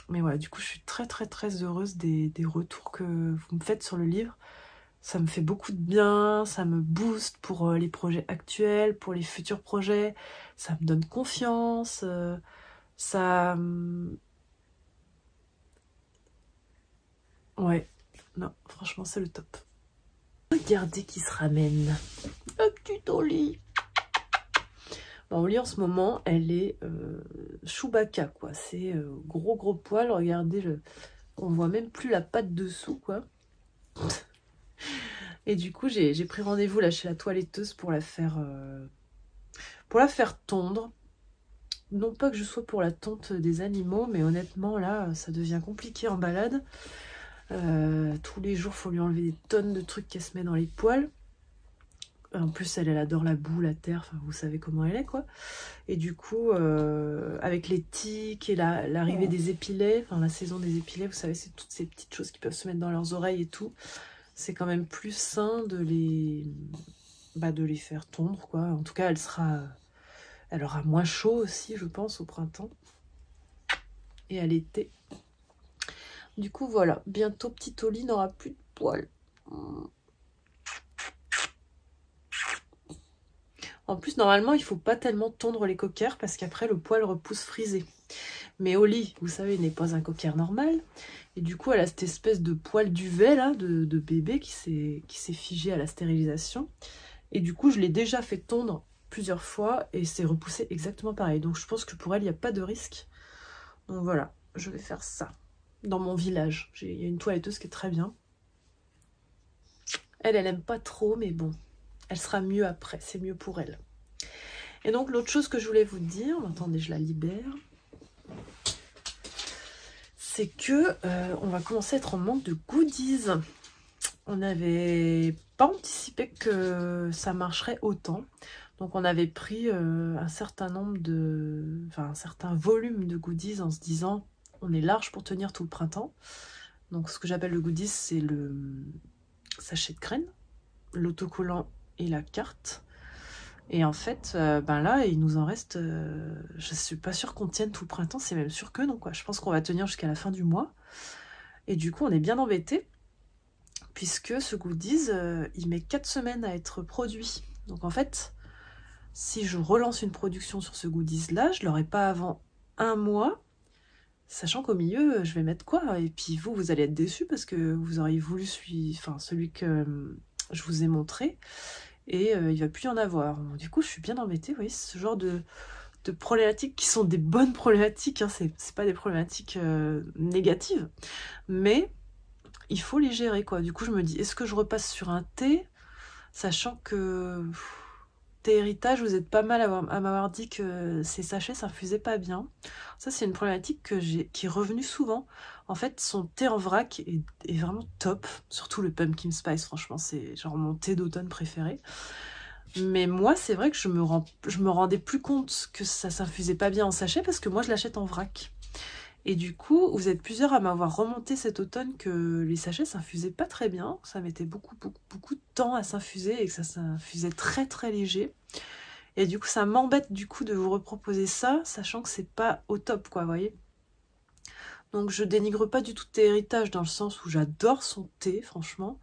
voilà, du coup, je suis très très très heureuse des retours que vous me faites sur le livre. Ça me fait beaucoup de bien, ça me booste pour les projets actuels, pour les futurs projets. Ça me donne confiance. Ouais. Non, franchement, c'est le top. Regardez qui se ramène. Un petit Oli. Bon, Oli, en ce moment, elle est Chewbacca, quoi. C'est gros poil. Regardez, on voit même plus la patte dessous, quoi. Et du coup, j'ai pris rendez-vous là chez la toiletteuse pour la faire tondre. Non pas que je sois pour la tonte des animaux, mais honnêtement, là, ça devient compliqué en balade. Tous les jours, il faut lui enlever des tonnes de trucs qu'elle se met dans les poils. En plus, elle adore la boue, la terre, enfin, vous savez comment elle est, quoi. Et du coup, avec les tiques et l'arrivée des épilets, enfin la saison des épilets, vous savez, c'est toutes ces petites choses qui peuvent se mettre dans leurs oreilles et tout. C'est quand même plus sain de les faire tondre, quoi. En tout cas, elle aura moins chaud aussi, je pense, au printemps et à l'été. Du coup, voilà, bientôt petit Oli n'aura plus de poils. En plus, normalement, il ne faut pas tellement tondre les coquères parce qu'après, le poil repousse frisé. Mais Oli, vous savez, n'est pas un coquère normal. Et du coup, elle a cette espèce de poil duvet là, de bébé qui s'est figé à la stérilisation. Et du coup, je l'ai déjà fait tondre plusieurs fois et c'est repoussé exactement pareil. Donc, je pense que pour elle, il n'y a pas de risque. Donc voilà, je vais faire ça. dans mon village. Il y a une toiletteuse qui est très bien. Elle aime pas trop, mais bon, elle sera mieux après, c'est mieux pour elle. Et donc l'autre chose que je voulais vous dire, attendez, je la libère, c'est que on va commencer à être en manque de goodies. On n'avait pas anticipé que ça marcherait autant. Donc on avait pris un certain nombre de... Enfin, un certain volume de goodies en se disant on est large pour tenir tout le printemps. Donc ce que j'appelle le goodies, c'est le sachet de graines, l'autocollant et la carte. Et en fait, ben là, il nous en reste... je suis pas sûre qu'on tienne tout le printemps, c'est même sûr que non, quoi. Je pense qu'on va tenir jusqu'à la fin du mois. Et du coup, on est bien embêtés, puisque ce goodies, il met 4 semaines à être produit. Donc en fait, si je relance une production sur ce goodies-là, je ne l'aurai pas avant 1 mois, sachant qu'au milieu, je vais mettre quoi? Et puis vous allez être déçus, parce que vous auriez voulu celui que je vous ai montré, et il va plus y en avoir. Du coup, je suis bien embêtée, vous voyez, ce genre de problématiques qui sont des bonnes problématiques, hein, c'est pas des problématiques négatives, mais il faut les gérer, quoi. Du coup, je me dis, est-ce que je repasse sur un thé, sachant que thé héritage, vous êtes pas mal à m'avoir dit que ces sachets s'infusaient pas bien. Ça, c'est une problématique qui est revenue souvent. En fait, son thé en vrac est vraiment top, surtout le pumpkin spice, franchement, c'est genre mon thé d'automne préféré. Mais moi, c'est vrai que je me rendais plus compte que ça s'infusait pas bien en sachet, parce que moi, je l'achète en vrac. Et du coup, vous êtes plusieurs à m'avoir remonté cet automne que les sachets s'infusaient pas très bien. Ça mettait beaucoup de temps à s'infuser et que ça s'infusait très léger. Et du coup, ça m'embête du coup de vous reproposer ça, sachant que c'est pas au top, quoi, vous voyez. Donc, je dénigre pas du tout thé héritage dans le sens où j'adore son thé, franchement,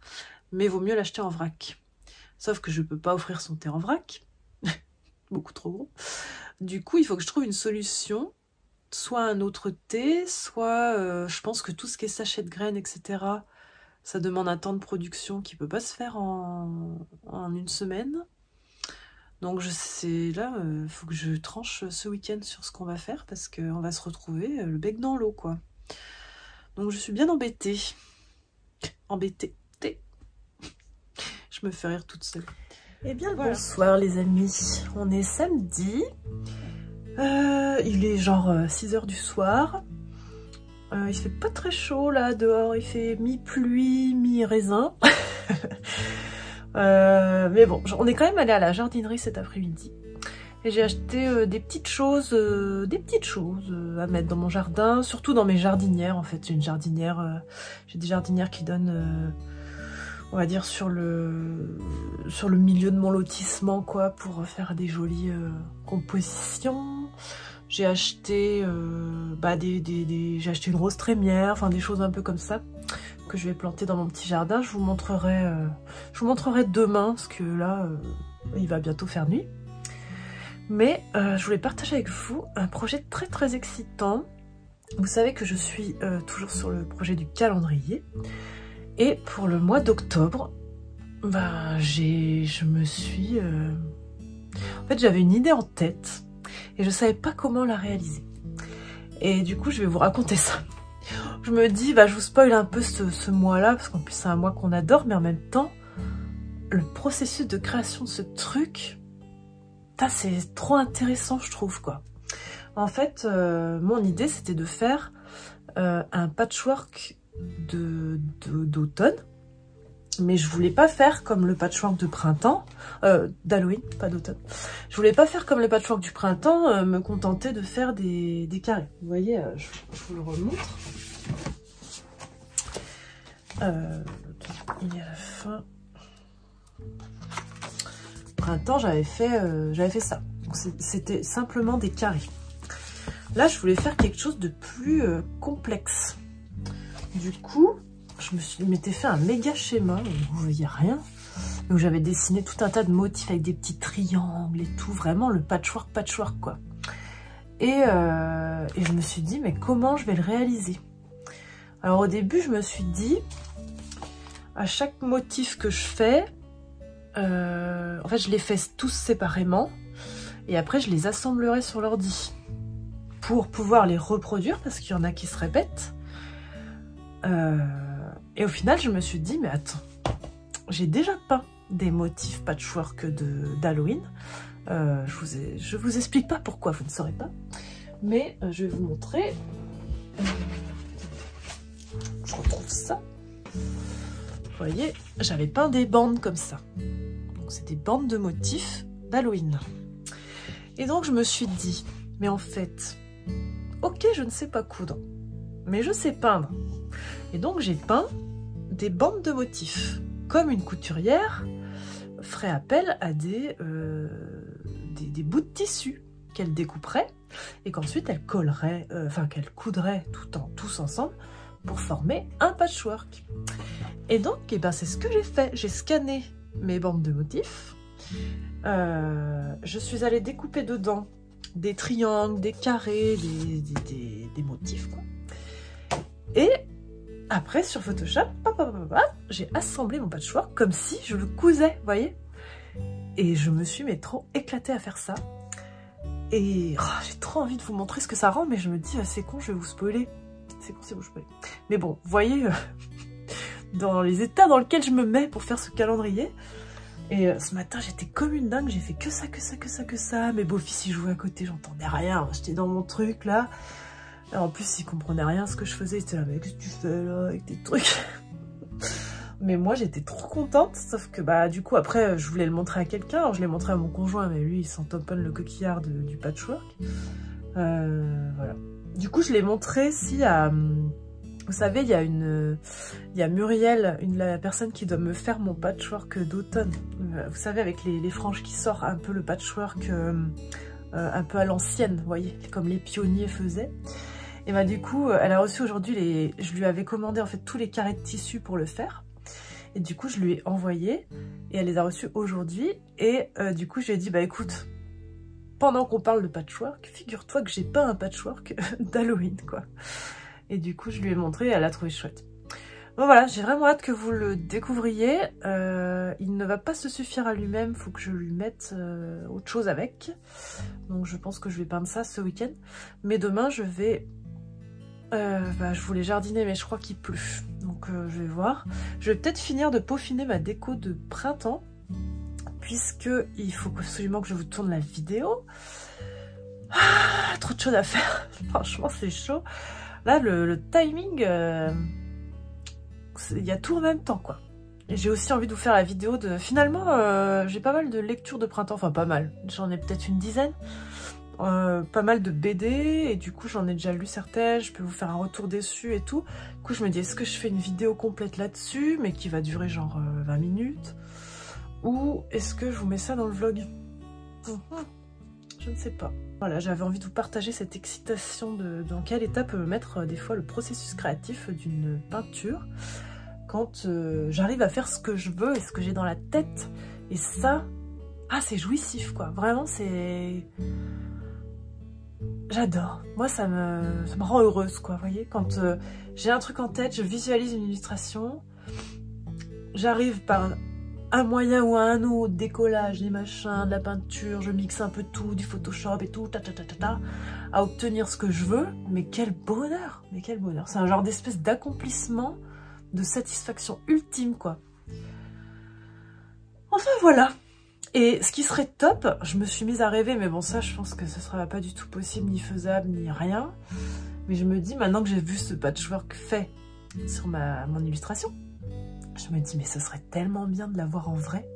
mais vaut mieux l'acheter en vrac. Sauf que je peux pas offrir son thé en vrac, beaucoup trop gros. Du coup, il faut que je trouve une solution. Soit un autre thé, soit je pense que tout ce qui est sachet de graines, etc., ça demande un temps de production qui ne peut pas se faire en 1 semaine. Donc là, il faut que je tranche ce week-end sur ce qu'on va faire, parce qu'on va se retrouver le bec dans l'eau, quoi. Donc je suis bien embêtée. Embêtée. Je me fais rire toute seule. Eh bien, voilà. Bonsoir les amis. On est samedi. Il est genre 6 h du soir. Il fait pas très chaud là dehors, il fait mi-pluie, mi-raisin. Mais bon, on est quand même allé à la jardinerie cet après-midi. Et j'ai acheté des petites choses à mettre dans mon jardin, surtout dans mes jardinières en fait. J'ai des jardinières qui donnent, on va dire, sur le milieu de mon lotissement, quoi, pour faire des jolies compositions. J'ai acheté j'ai acheté une rose trémière, enfin des choses un peu comme ça que je vais planter dans mon petit jardin. Je vous montrerai demain, parce que là il va bientôt faire nuit. Mais je voulais partager avec vous un projet très excitant. Vous savez que je suis toujours sur le projet du calendrier, et pour le mois d'octobre, en fait, j'avais une idée en tête et je savais pas comment la réaliser. Et du coup, je vais vous raconter ça. Je me dis, je vous spoil un peu ce mois-là, parce qu'en plus, c'est un mois qu'on adore, mais en même temps, le processus de création de ce truc, c'est trop intéressant, je trouve, quoi. En fait, mon idée, c'était de faire un patchwork d'automne. Mais je voulais pas faire comme le patchwork de printemps, d'Halloween, pas d'automne. Je voulais pas faire comme le patchwork du printemps, me contenter de faire des carrés. Vous voyez, je vous le remontre. Il est à la fin. Printemps, j'avais fait ça. C'était simplement des carrés. Là, je voulais faire quelque chose de plus complexe. Du coup, je m'étais fait un méga schéma, vous voyez rien, où j'avais dessiné tout un tas de motifs avec des petits triangles et tout, vraiment le patchwork quoi. Et je me suis dit, mais comment je vais le réaliser? Alors au début, je me suis dit, à chaque motif que je fais, en fait je les fais tous séparément, et après je les assemblerai sur l'ordi, pour pouvoir les reproduire, parce qu'il y en a qui se répètent. Et au final, je me suis dit, mais attends, j'ai déjà peint des motifs patchwork d'Halloween. Je vous explique pas pourquoi, vous ne saurez pas. Mais je vais vous montrer. Je retrouve ça. Vous voyez, j'avais peint des bandes comme ça. Donc c'est des bandes de motifs d'Halloween. Et donc je me suis dit, mais en fait, ok, je ne sais pas coudre, mais je sais peindre. Et donc j'ai peint des bandes de motifs, comme une couturière ferait appel à des bouts de tissu qu'elle découperait et qu'ensuite elle collerait, qu'elle coudrait tous ensemble pour former un patchwork. Et donc, c'est ce que j'ai fait. J'ai scanné mes bandes de motifs. Je suis allée découper dedans des triangles, des carrés, des motifs, quoi. Et après, sur Photoshop, j'ai assemblé mon patchwork comme si je le cousais, vous voyez. Et je me suis trop éclatée à faire ça. Et j'ai trop envie de vous montrer ce que ça rend, mais je me dis, c'est con, je vais vous spoiler. C'est con, c'est vous spoiler. Mais bon, vous voyez, dans les états dans lesquels je me mets pour faire ce calendrier. Et ce matin, j'étais comme une dingue, j'ai fait que ça. Mes beaux-fils, ils jouaient à côté, j'entendais rien. J'étais dans mon truc, là. Et en plus, ils comprenaient rien à ce que je faisais. Ils étaient là, mais qu'est-ce que tu fais, là, avec tes trucs? Mais moi, j'étais trop contente. Sauf que, du coup, après, je voulais le montrer à quelqu'un. Alors, je l'ai montré à mon conjoint, mais lui, il s'en tamponne le coquillard du patchwork. Voilà. Du coup, je l'ai montré à... Vous savez, il y a Muriel, la personne qui doit me faire mon patchwork d'automne. Vous savez, avec les franges qui sortent un peu le patchwork un peu à l'ancienne, vous voyez, comme les pionniers faisaient. Et du coup, elle a reçu aujourd'hui je lui avais commandé en fait tous les carrés de tissu pour le faire. Et du coup, je lui ai envoyé et elle les a reçus aujourd'hui. Et du coup, je lui ai dit, écoute, pendant qu'on parle de patchwork, figure-toi que j'ai pas un patchwork d'Halloween, quoi. Et du coup, je lui ai montré et elle a trouvé chouette. Bon voilà, j'ai vraiment hâte que vous le découvriez. Il ne va pas se suffire à lui-même, il faut que je lui mette autre chose avec. Donc je pense que je vais peindre ça ce week-end. Mais demain, je vais... je voulais jardiner, mais je crois qu'il pleut. Donc je vais voir. Je vais peut-être finir de peaufiner ma déco de printemps. Puisque il faut absolument que je vous tourne la vidéo. Trop de choses à faire. Franchement, c'est chaud. Là, le timing, il y a tout en même temps, quoi. Et j'ai aussi envie de vous faire la vidéo de... Finalement, j'ai pas mal de lectures de printemps, enfin pas mal, j'en ai peut-être une dizaine. Pas mal de BD, et du coup j'en ai déjà lu certaines, je peux vous faire un retour dessus et tout. Du coup je me dis, est-ce que je fais une vidéo complète là-dessus, mais qui va durer genre 20 minutes? Ou est-ce que je vous mets ça dans le vlog? Je ne sais pas. Voilà, j'avais envie de vous partager cette excitation dans quelle étape peut me mettre des fois le processus créatif d'une peinture quand j'arrive à faire ce que je veux et ce que j'ai dans la tête. Et ça, c'est jouissif, quoi. Vraiment, c'est... J'adore. Moi, ça me rend heureuse, quoi. Vous voyez, quand j'ai un truc en tête, je visualise une illustration, j'arrive par... un moyen ou un autre, décollage, des machins, de la peinture, je mixe un peu tout, du Photoshop et tout, à obtenir ce que je veux. Mais quel bonheur, mais quel bonheur. C'est un genre d'espèce d'accomplissement, de satisfaction ultime, quoi. Enfin, voilà. Et ce qui serait top, je me suis mise à rêver, mais bon, ça, je pense que ce sera pas du tout possible, ni faisable, ni rien. Mais je me dis, maintenant que j'ai vu ce patchwork fait sur mon illustration, je me dis, mais ce serait tellement bien de l'avoir en vrai.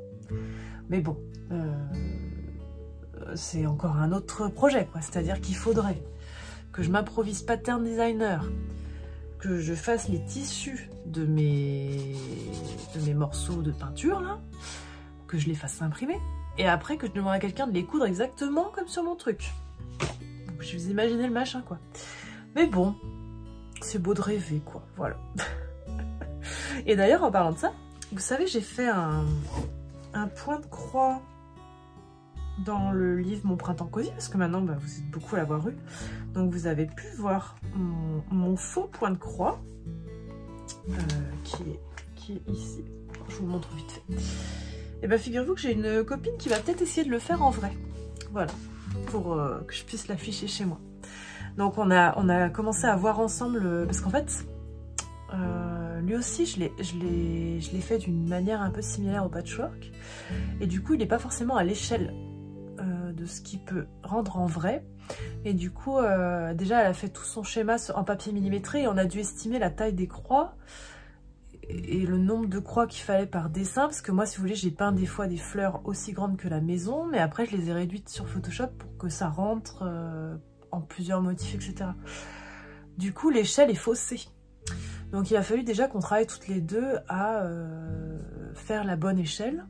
Mais bon, c'est encore un autre projet, quoi. C'est-à-dire qu'il faudrait que je m'improvise pattern designer, que je fasse les tissus de mes morceaux de peinture, là, que je les fasse imprimer, et après que je demande à quelqu'un de les coudre exactement comme sur mon truc. Donc, je vous imaginez le machin, quoi. Mais bon, c'est beau de rêver, quoi. Voilà. Et d'ailleurs, en parlant de ça, vous savez, j'ai fait un point de croix dans le livre Mon Printemps Cosy, parce que maintenant, vous êtes beaucoup à l'avoir eu. Donc, vous avez pu voir mon faux point de croix, qui est ici. Je vous le montre vite fait. Et bien, figurez-vous que j'ai une copine qui va peut-être essayer de le faire en vrai. Voilà, pour que je puisse l'afficher chez moi. Donc, on a commencé à voir ensemble, parce qu'en fait... Lui aussi, je l'ai fait d'une manière un peu similaire au patchwork. Et du coup, il n'est pas forcément à l'échelle de ce qu'il peut rendre en vrai. Et du coup, déjà, elle a fait tout son schéma en papier millimétré et on a dû estimer la taille des croix et le nombre de croix qu'il fallait par dessin. Parce que moi, si vous voulez, j'ai peint des fois des fleurs aussi grandes que la maison, mais après, je les ai réduites sur Photoshop pour que ça rentre en plusieurs motifs, etc. Du coup, l'échelle est faussée. Donc, il a fallu déjà qu'on travaille toutes les deux à faire la bonne échelle.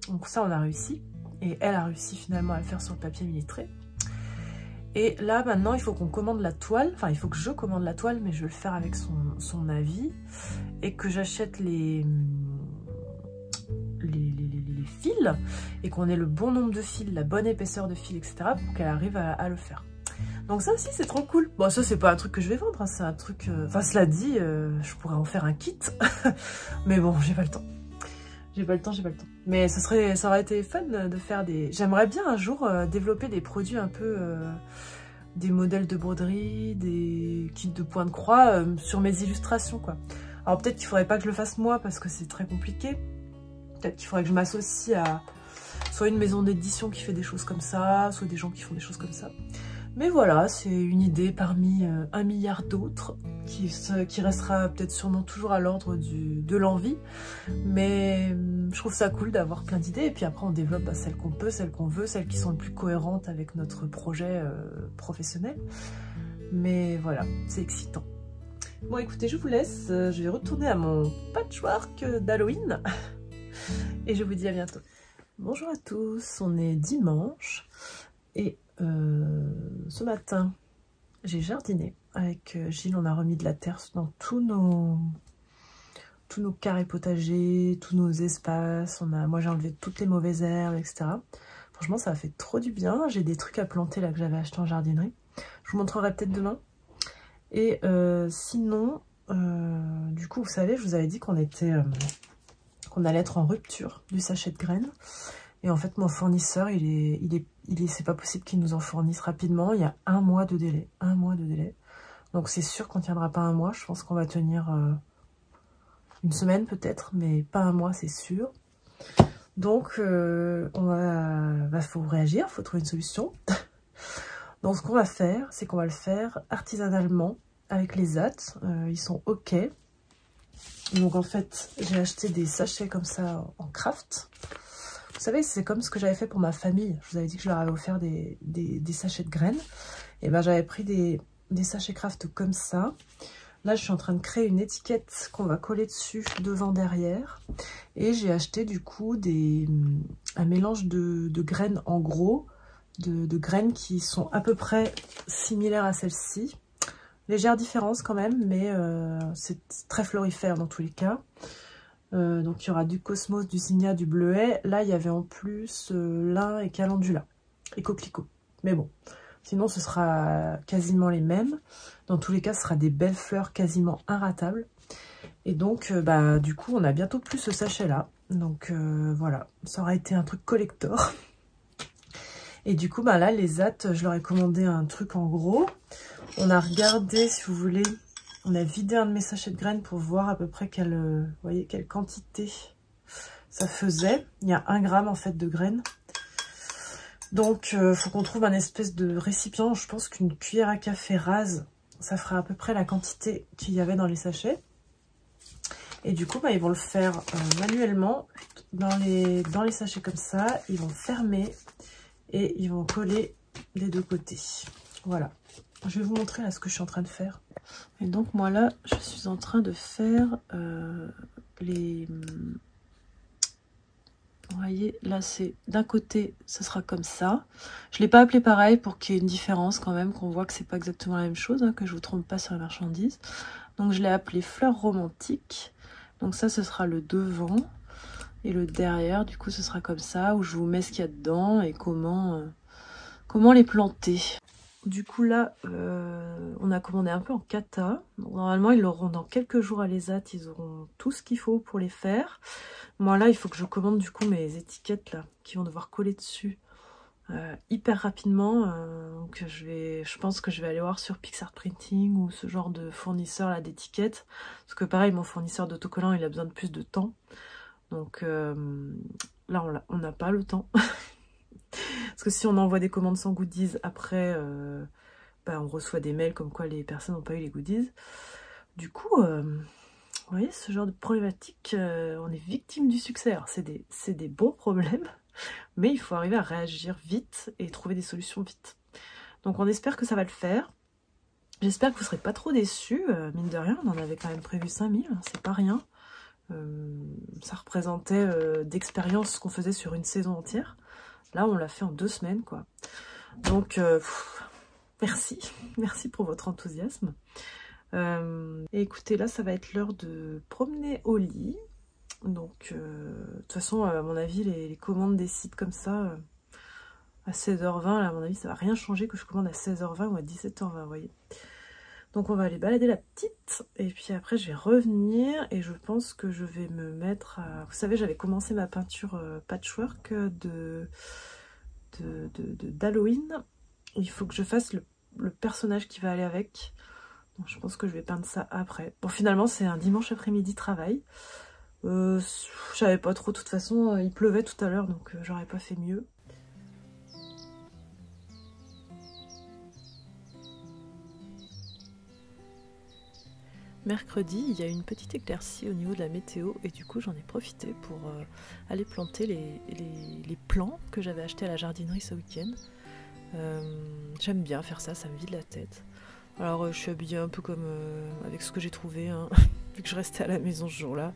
Donc ça, on a réussi. Et elle a réussi finalement à le faire sur le papier millimétré. Et là, maintenant, il faut qu'on commande la toile. Enfin, il faut que je commande la toile, mais je vais le faire avec son avis. Et que j'achète les fils. Et qu'on ait le bon nombre de fils, la bonne épaisseur de fils, etc. pour qu'elle arrive à le faire. Donc ça aussi, c'est trop cool. Bon, ça, c'est pas un truc que je vais vendre. Hein, c'est un truc... Enfin, cela dit, je pourrais en faire un kit. Mais bon, j'ai pas le temps. J'ai pas le temps. Mais ça aurait été fun de faire des... J'aimerais bien un jour développer des produits un peu... des modèles de broderie, des kits de points de croix sur mes illustrations, quoi. Alors peut-être qu'il faudrait pas que je le fasse moi parce que c'est très compliqué. Peut-être qu'il faudrait que je m'associe à soit une maison d'édition qui fait des choses comme ça, soit des gens qui font des choses comme ça. Mais voilà, c'est une idée parmi un milliard d'autres qui restera peut-être sûrement toujours à l'ordre de l'envie. Mais je trouve ça cool d'avoir plein d'idées et puis après on développe celles qu'on peut, celles qu'on veut, celles qui sont les plus cohérentes avec notre projet professionnel. Mais voilà, c'est excitant. Bon écoutez, je vous laisse, je vais retourner à mon patchwork d'Halloween et je vous dis à bientôt. Bonjour à tous, on est dimanche et ce matin j'ai jardiné avec Gilles, on a remis de la terre dans tous nos carrés potagers, tous nos espaces, moi j'ai enlevé toutes les mauvaises herbes, etc. Franchement ça a fait trop du bien, j'ai des trucs à planter là que j'avais acheté en jardinerie, je vous montrerai peut-être demain. Et sinon, du coup vous savez, je vous avais dit qu'on allait être en rupture du sachet de graines. Et en fait, mon fournisseur, c'est pas possible qu'il nous en fournisse rapidement. Il y a 1 mois de délai. 1 mois de délai. Donc c'est sûr qu'on tiendra pas 1 mois. Je pense qu'on va tenir 1 semaine peut-être, mais pas 1 mois, c'est sûr. Donc faut réagir, faut trouver une solution. Donc ce qu'on va faire, c'est qu'on va le faire artisanalement avec les ZAT. Ils sont OK. Donc en fait, j'ai acheté des sachets comme ça en craft. Vous savez, c'est comme ce que j'avais fait pour ma famille. Je vous avais dit que je leur avais offert des sachets de graines. Et ben j'avais pris des sachets craft comme ça. Là, je suis en train de créer une étiquette qu'on va coller dessus, devant, derrière. Et j'ai acheté du coup un mélange de graines en gros, de graines qui sont à peu près similaires à celle-ci. Légère différence quand même, mais c'est très florifère dans tous les cas. Donc il y aura du cosmos, du zinnia, du bleuet. Là il y avait en plus lin et calendula et coquelicot. Mais bon, sinon ce sera quasiment les mêmes. Dans tous les cas ce sera des belles fleurs quasiment inratables. Et donc du coup on a bientôt plus ce sachet là. Donc voilà, ça aura été un truc collector. Et du coup là les ZAT, je leur ai commandé un truc en gros. On a regardé, si vous voulez, on a vidé un de mes sachets de graines pour voir à peu près quelle quantité ça faisait. Il y a 1 gramme en fait de graines. Donc faut qu'on trouve un espèce de récipient. Je pense qu'une cuillère à café rase, ça fera à peu près la quantité qu'il y avait dans les sachets. Et du coup ils vont le faire manuellement dans les sachets comme ça. Ils vont fermer et ils vont coller des 2 côtés. Voilà. Je vais vous montrer là ce que je suis en train de faire. Et donc moi là, je suis en train de faire les... Vous voyez, là c'est d'un côté, ce sera comme ça. Je ne l'ai pas appelé pareil pour qu'il y ait une différence quand même, qu'on voit que c'est pas exactement la même chose, hein, que je ne vous trompe pas sur la marchandise. Donc je l'ai appelé fleur romantique. Donc ça, ce sera le devant. Et le derrière, du coup, ce sera comme ça, où je vous mets ce qu'il y a dedans et comment les planter. Du coup là, on a commandé un peu en kata. Donc, normalement ils l'auront dans quelques jours à l'ESAT, ils auront tout ce qu'il faut pour les faire. Moi là, il faut que je commande du coup mes étiquettes là, qui vont devoir coller dessus hyper rapidement. Donc je pense que je vais aller voir sur Pixart Printing ou ce genre de fournisseur là d'étiquettes. Parce que pareil, mon fournisseur d'autocollants, il a besoin de plus de temps. Donc là, on n'a pas le temps. Parce que si on envoie des commandes sans goodies, après, on reçoit des mails comme quoi les personnes n'ont pas eu les goodies. Du coup, vous voyez, ce genre de problématique, on est victime du succès. Alors, c'est des bons problèmes, mais il faut arriver à réagir vite et trouver des solutions vite. Donc, on espère que ça va le faire. J'espère que vous ne serez pas trop déçus. Mine de rien, on en avait quand même prévu 5000, hein, c'est pas rien. Ça représentait d'expérience ce qu'on faisait sur une saison entière. Là, on l'a fait en 2 semaines, quoi. Donc, merci pour votre enthousiasme. Et écoutez, là, ça va être l'heure de promener au lit. Donc, de toute façon, à mon avis, les commandes des sites comme ça, à 16h20, là, à mon avis, ça va rien changer que je commande à 16h20 ou à 17h20, vous voyez. Donc, on va aller balader la petite. Et puis après, je vais revenir et je pense que je vais me mettre à... Vous savez, j'avais commencé ma peinture patchwork d'Halloween. Il faut que je fasse le personnage qui va aller avec. Donc, je pense que je vais peindre ça après. Bon, finalement, c'est un dimanche après-midi travail. Je savais pas trop, de toute façon, il pleuvait tout à l'heure, donc j'aurais pas fait mieux. Mercredi, il y a une petite éclaircie au niveau de la météo et du coup j'en ai profité pour aller planter les plants que j'avais achetés à la jardinerie ce week-end. J'aime bien faire ça, ça me vide la tête. Alors je suis habillée un peu comme avec ce que j'ai trouvé, hein. Vu que je restais à la maison ce jour-là.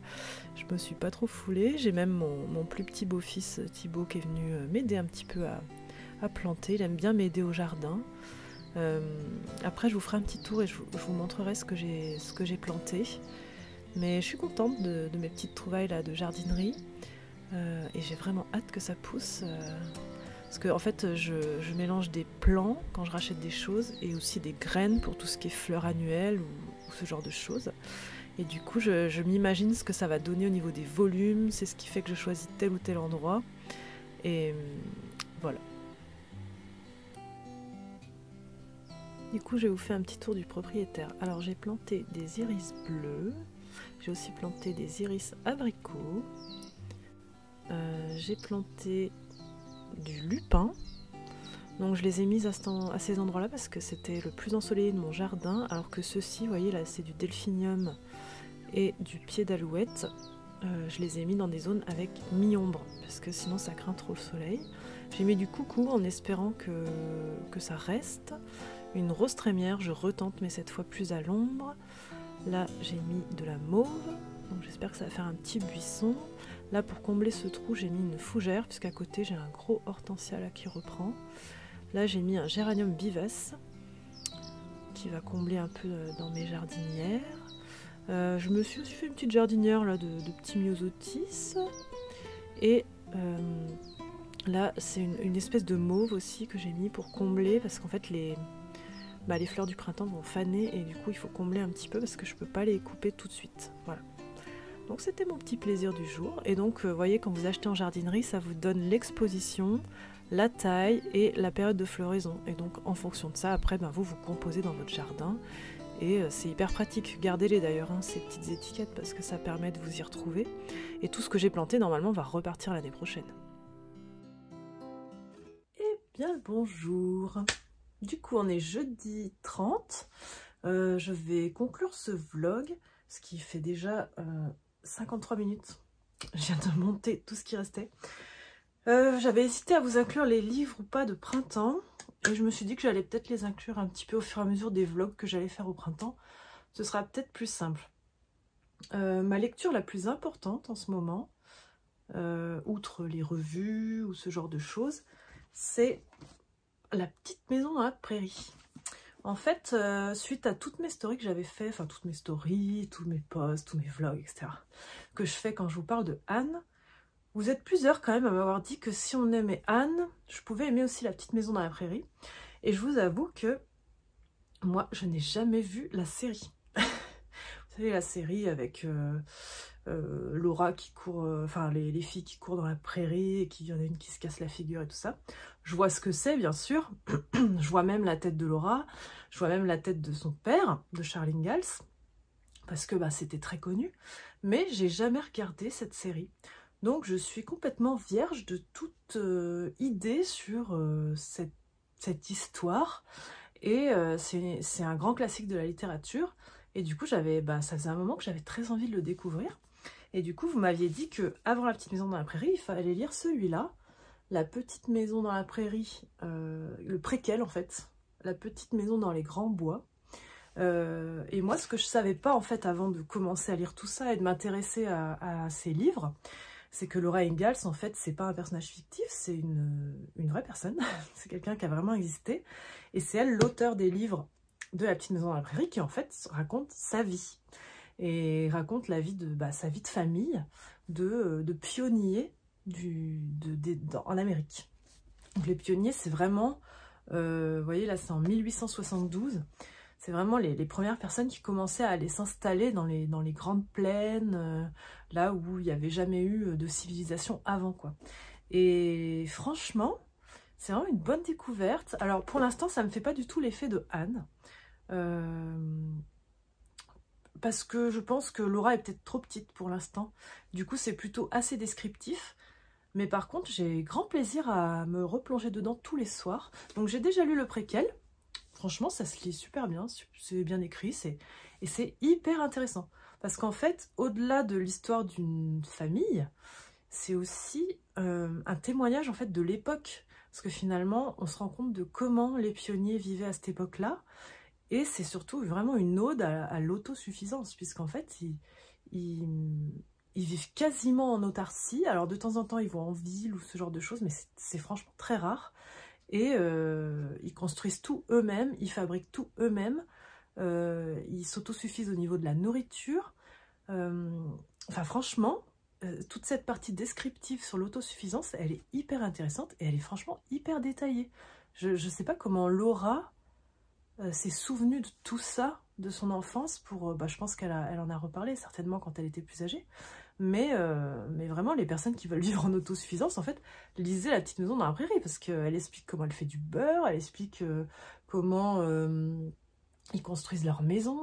Je me suis pas trop foulée, j'ai même mon plus petit beau-fils Thibaut qui est venu m'aider un petit peu à planter. Il aime bien m'aider au jardin. Après je vous ferai un petit tour et je vous montrerai ce que j'ai planté, mais je suis contente de mes petites trouvailles là de jardinerie et j'ai vraiment hâte que ça pousse parce que en fait je mélange des plants quand je rachète des choses et aussi des graines pour tout ce qui est fleurs annuelles ou ce genre de choses, et du coup je m'imagine ce que ça va donner au niveau des volumes. C'est ce qui fait que je choisis tel ou tel endroit et voilà. Du coup, je vais vous faire un petit tour du propriétaire. Alors, j'ai planté des iris bleus. J'ai aussi planté des iris abricots. J'ai planté du lupin. Donc, je les ai mis à ces endroits-là parce que c'était le plus ensoleillé de mon jardin. Alors que ceux-ci, vous voyez, là, c'est du delphinium et du pied d'alouette. Je les ai mis dans des zones avec mi-ombre parce que sinon, ça craint trop le soleil. J'ai mis du coucou en espérant que ça reste. Une rose trémière, je retente, mais cette fois plus à l'ombre. Là, j'ai mis de la mauve, donc j'espère que ça va faire un petit buisson. Là, pour combler ce trou, j'ai mis une fougère, puisqu'à côté, j'ai un gros hortensia là qui reprend. Là, j'ai mis un géranium vivace, qui va combler un peu dans mes jardinières. Je me suis aussi fait une petite jardinière là, de petits myosotis. Et là, c'est une espèce de mauve aussi que j'ai mis pour combler, parce qu'en fait, les fleurs du printemps vont faner et du coup il faut combler un petit peu parce que je peux pas les couper tout de suite. Voilà. Donc c'était mon petit plaisir du jour. Et donc vous voyez, quand vous achetez en jardinerie, ça vous donne l'exposition, la taille et la période de floraison. Et donc en fonction de ça, après vous composez dans votre jardin. Et c'est hyper pratique. Gardez-les d'ailleurs, hein, ces petites étiquettes, parce que ça permet de vous y retrouver. Et tout ce que j'ai planté normalement va repartir l'année prochaine. Eh bien le bonjour. Du coup, on est jeudi 30. Je vais conclure ce vlog, ce qui fait déjà 53 minutes. Je viens de monter tout ce qui restait. J'avais hésité à vous inclure les livres ou pas de printemps. Et je me suis dit que j'allais peut-être les inclure un petit peu au fur et à mesure des vlogs que j'allais faire au printemps. Ce sera peut-être plus simple. Ma lecture la plus importante en ce moment, outre les revues ou ce genre de choses, c'est La petite maison dans la prairie. En fait, suite à toutes mes stories que j'avais fait, enfin toutes mes stories, tous mes posts, tous mes vlogs, etc., que je fais quand je vous parle de Anne, vous êtes plusieurs quand même à m'avoir dit que si on aimait Anne, je pouvais aimer aussi La petite maison dans la prairie. Et je vous avoue que moi, je n'ai jamais vu la série. Vous savez, la série avec Laura qui court, enfin les filles qui courent dans la prairie et qu'il y en a une qui se casse la figure et tout ça. Je vois ce que c'est, bien sûr. Je vois même la tête de Laura, je vois même la tête de son père, de Charles Ingalls, parce que bah, c'était très connu. Mais j'ai jamais regardé cette série. Donc je suis complètement vierge de toute idée sur cette histoire. Et c'est un grand classique de la littérature. Et du coup, ça faisait un moment que j'avais très envie de le découvrir. Et du coup, vous m'aviez dit que avant La Petite Maison dans la Prairie, il fallait lire celui-là, La Petite Maison dans la Prairie, le préquel en fait, La Petite Maison dans les Grands Bois. Et moi, ce que je savais pas en fait avant de commencer à lire tout ça et de m'intéresser à ces livres, c'est que Laura Ingalls, en fait, c'est pas un personnage fictif, c'est une vraie personne. C'est quelqu'un qui a vraiment existé. Et c'est elle, l'auteur des livres de La Petite Maison dans la Prairie, qui en fait raconte sa vie. Et raconte la vie de sa vie de famille, de pionniers en Amérique. Donc les pionniers, c'est vraiment, vous voyez là, c'est en 1872. C'est vraiment les premières personnes qui commençaient à aller s'installer dans les grandes plaines, là où il n'y avait jamais eu de civilisation avant, quoi. Et franchement, c'est vraiment une bonne découverte. Alors pour l'instant, ça ne me fait pas du tout l'effet de Anne. Parce que je pense que Laura est peut-être trop petite pour l'instant. Du coup, c'est plutôt assez descriptif. Mais par contre, j'ai grand plaisir à me replonger dedans tous les soirs. Donc j'ai déjà lu le préquel. Franchement, ça se lit super bien, c'est bien écrit, et c'est hyper intéressant. Parce qu'en fait, au-delà de l'histoire d'une famille, c'est aussi un témoignage en fait de l'époque. Parce que finalement, on se rend compte de comment les pionniers vivaient à cette époque-là. Et c'est surtout vraiment une ode à l'autosuffisance, puisqu'en fait, ils vivent quasiment en autarcie. Alors de temps en temps, ils vont en ville ou ce genre de choses, mais c'est franchement très rare. Et ils construisent tout eux-mêmes, ils fabriquent tout eux-mêmes, ils s'autosuffisent au niveau de la nourriture. Enfin franchement, toute cette partie descriptive sur l'autosuffisance, elle est hyper intéressante et elle est franchement hyper détaillée. Je sais pas comment Laura s'est souvenue de tout ça, de son enfance, je pense qu'elle en a reparlé certainement quand elle était plus âgée. Mais vraiment, les personnes qui veulent vivre en autosuffisance, en fait, lisez La Petite Maison dans la Prairie, parce qu'elle explique comment elle fait du beurre, elle explique comment ils construisent leur maison,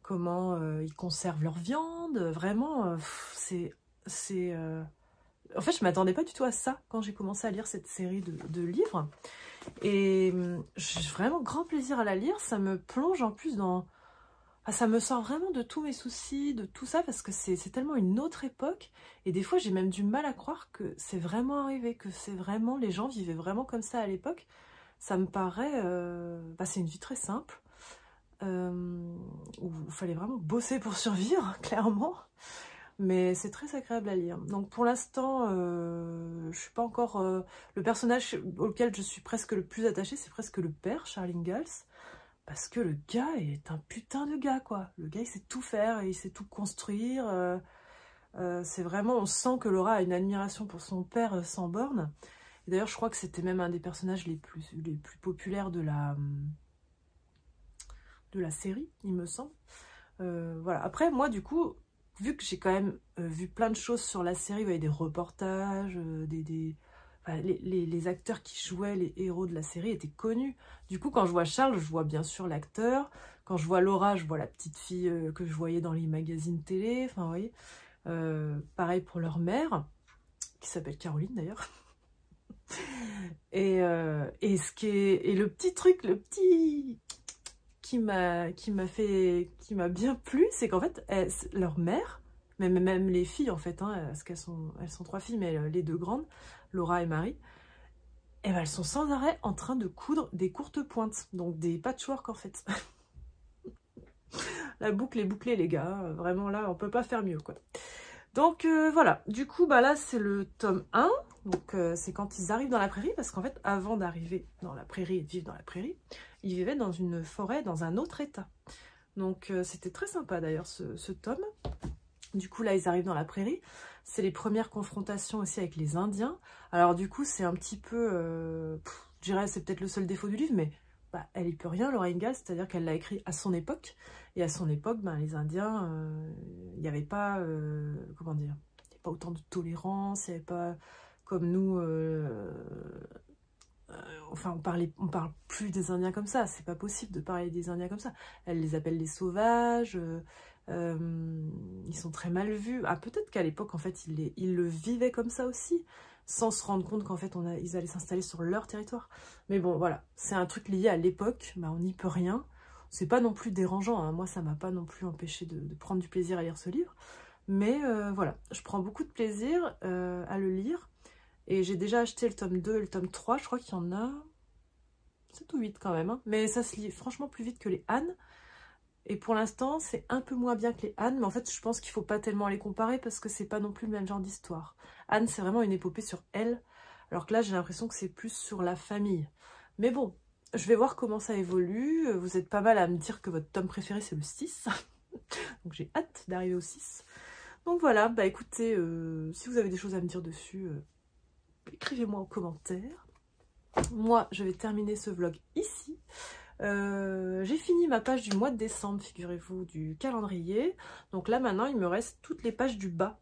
comment ils conservent leur viande. Vraiment, c'est en fait, je m'attendais pas du tout à ça quand j'ai commencé à lire cette série de livres. Et j'ai vraiment grand plaisir à la lire. Ça me plonge en plus dans... ça me sort vraiment de tous mes soucis, de tout ça, parce que c'est tellement une autre époque. Et des fois, j'ai même du mal à croire que c'est vraiment arrivé, que c'est vraiment... Les gens vivaient vraiment comme ça à l'époque. Ça me paraît... c'est une vie très simple, où il fallait vraiment bosser pour survivre, clairement. Mais c'est très agréable à lire. Donc pour l'instant, je suis pas encore... le personnage auquel je suis presque le plus attachée, c'est presque le père, Charles Ingalls. Parce que le gars est un putain de gars, quoi. Le gars, il sait tout faire, il sait tout construire. C'est vraiment... On sent que Laura a une admiration pour son père sans borne. Et d'ailleurs, je crois que c'était même un des personnages les plus populaires de la série, il me semble. Voilà. Après, moi, du coup... Vu que j'ai quand même vu plein de choses sur la série, vous voyez, des reportages, les acteurs qui jouaient les héros de la série étaient connus. Du coup, quand je vois Charles, je vois bien sûr l'acteur. Quand je vois Laura, je vois la petite fille que je voyais dans les magazines télé. Enfin, vous voyez. Pareil pour leur mère, qui s'appelle Caroline d'ailleurs. Et le petit truc, qui m'a bien plu, c'est qu'en fait, leur mère, même les filles en fait, parce elles sont 3 filles, mais les 2 grandes, Laura et Marie, elles sont sans arrêt en train de coudre des courtes pointes, donc des patchwork en fait. La boucle est bouclée les gars, vraiment là on peut pas faire mieux quoi. Donc voilà, du coup là c'est le tome 1, donc c'est quand ils arrivent dans la prairie, parce qu'en fait avant d'arriver dans la prairie et de vivre dans la prairie, ils vivaient dans une forêt dans un autre état. Donc c'était très sympa d'ailleurs ce tome. Du coup là ils arrivent dans la prairie, c'est les premières confrontations aussi avec les Indiens. Alors du coup c'est un petit peu, je dirais c'est peut-être le seul défaut du livre, mais bah, elle y peut rien, Laura Ingalls, c'est-à-dire qu'elle l'a écrit à son époque. Et à son époque, ben, les Indiens, il n'y avait pas, comment dire, il n'y avait pas autant de tolérance, il n'y avait pas comme nous, enfin on parle plus des Indiens comme ça, c'est pas possible de parler des Indiens comme ça. Elle les appelle les sauvages, ils sont très mal vus. Ah, peut-être qu'à l'époque, en fait, ils le vivaient comme ça aussi, sans se rendre compte qu'en fait, ils allaient s'installer sur leur territoire. Mais bon, voilà, c'est un truc lié à l'époque, bah, on n'y peut rien. C'est pas non plus dérangeant, hein. Moi, ça m'a pas non plus empêché de prendre du plaisir à lire ce livre. Mais voilà, je prends beaucoup de plaisir à le lire. Et j'ai déjà acheté le tome 2 et le tome 3, je crois qu'il y en a 7 ou 8 quand même. Hein. Mais ça se lit franchement plus vite que les Anne. Et pour l'instant, c'est un peu moins bien que les Anne, mais en fait, je pense qu'il ne faut pas tellement les comparer parce que c'est pas non plus le même genre d'histoire. Anne, c'est vraiment une épopée sur elle, alors que là, j'ai l'impression que c'est plus sur la famille. Mais bon, je vais voir comment ça évolue. Vous êtes pas mal à me dire que votre tome préféré, c'est le 6. Donc j'ai hâte d'arriver au 6. Donc voilà, bah écoutez, si vous avez des choses à me dire dessus, écrivez-moi en commentaire. Moi, je vais terminer ce vlog ici. J'ai fini ma page du mois de décembre, figurez-vous, du calendrier. Donc là, maintenant, il me reste toutes les pages du bas.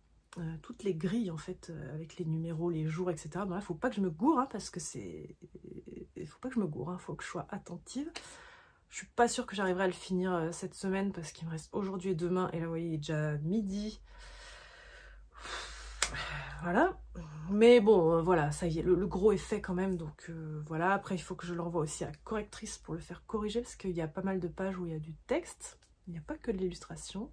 Toutes les grilles, en fait, avec les numéros, les jours, etc. Donc là, il ne faut pas que je me gourre, hein, parce que c'est... Il faut pas que je me gourre, il faut que je sois attentive. Je suis pas sûre que j'arriverai à le finir cette semaine, parce qu'il me reste aujourd'hui et demain. Et là, vous voyez, il est déjà midi. Voilà, mais bon, voilà, ça y est, le gros est fait quand même, donc voilà. Après, il faut que je l'envoie aussi à la correctrice pour le faire corriger, parce qu'il y a pas mal de pages où il y a du texte, il n'y a pas que de l'illustration.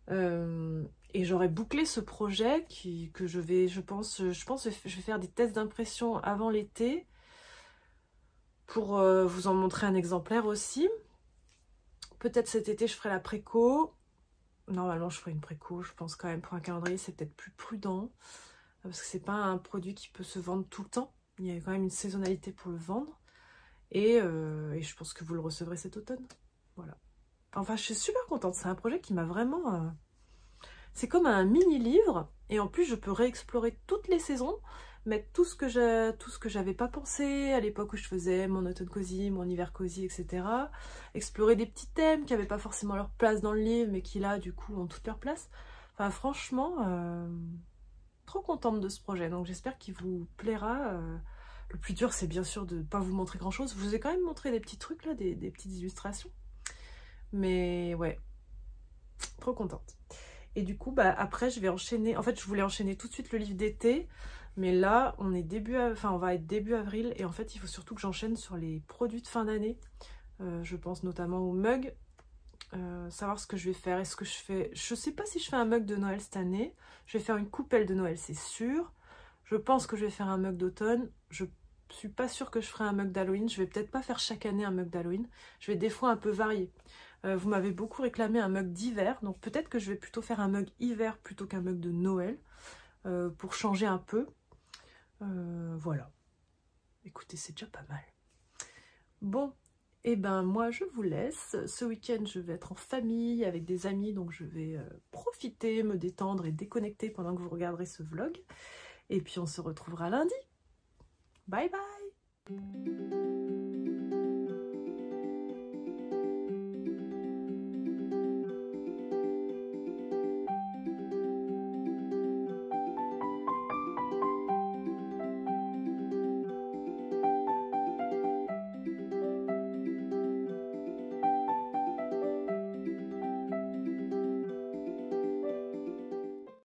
Et j'aurais bouclé ce projet que je vais, je pense je vais faire des tests d'impression avant l'été, pour vous en montrer un exemplaire aussi. Peut-être cet été, je ferai la préco. Normalement, je ferai une préco, je pense quand même pour un calendrier, c'est peut-être plus prudent. Parce que c'est pas un produit qui peut se vendre tout le temps. Il y a quand même une saisonnalité pour le vendre. Et je pense que vous le recevrez cet automne. Voilà. Enfin, je suis super contente. C'est un projet qui m'a vraiment... C'est comme un mini-livre. Et en plus, je peux réexplorer toutes les saisons. Mettre tout ce que j'avais pas pensé à l'époque où je faisais mon automne cosy, mon hiver cosy, etc. Explorer des petits thèmes qui n'avaient pas forcément leur place dans le livre, mais qui là, du coup, ont toute leur place. Enfin, franchement, trop contente de ce projet. Donc j'espère qu'il vous plaira. Le plus dur, c'est bien sûr de ne pas vous montrer grand-chose. Je vous ai quand même montré des petits trucs, là, des petites illustrations. Mais ouais, trop contente. Et du coup, bah, après, je vais enchaîner. En fait, je voulais enchaîner tout de suite le livre d'été. Mais là, on est on va être début avril. Et en fait, il faut surtout que j'enchaîne sur les produits de fin d'année. Je pense notamment aux mugs. Savoir ce que je vais faire. Est-ce que je fais... Je sais pas si je fais un mug de Noël cette année. Je vais faire une coupelle de Noël, c'est sûr. Je pense que je vais faire un mug d'automne. Je suis pas sûre que je ferai un mug d'Halloween. Je vais peut-être pas faire chaque année un mug d'Halloween. Je vais des fois un peu varier. Vous m'avez beaucoup réclamé un mug d'hiver. Donc peut-être que je vais plutôt faire un mug hiver plutôt qu'un mug de Noël. Pour changer un peu. Voilà. Écoutez, c'est déjà pas mal. Bon, et ben moi je vous laisse. Ce week-end je vais être en famille avec des amis, donc je vais profiter, me détendre et déconnecter pendant que vous regarderez ce vlog. Et puis on se retrouvera lundi. Bye bye.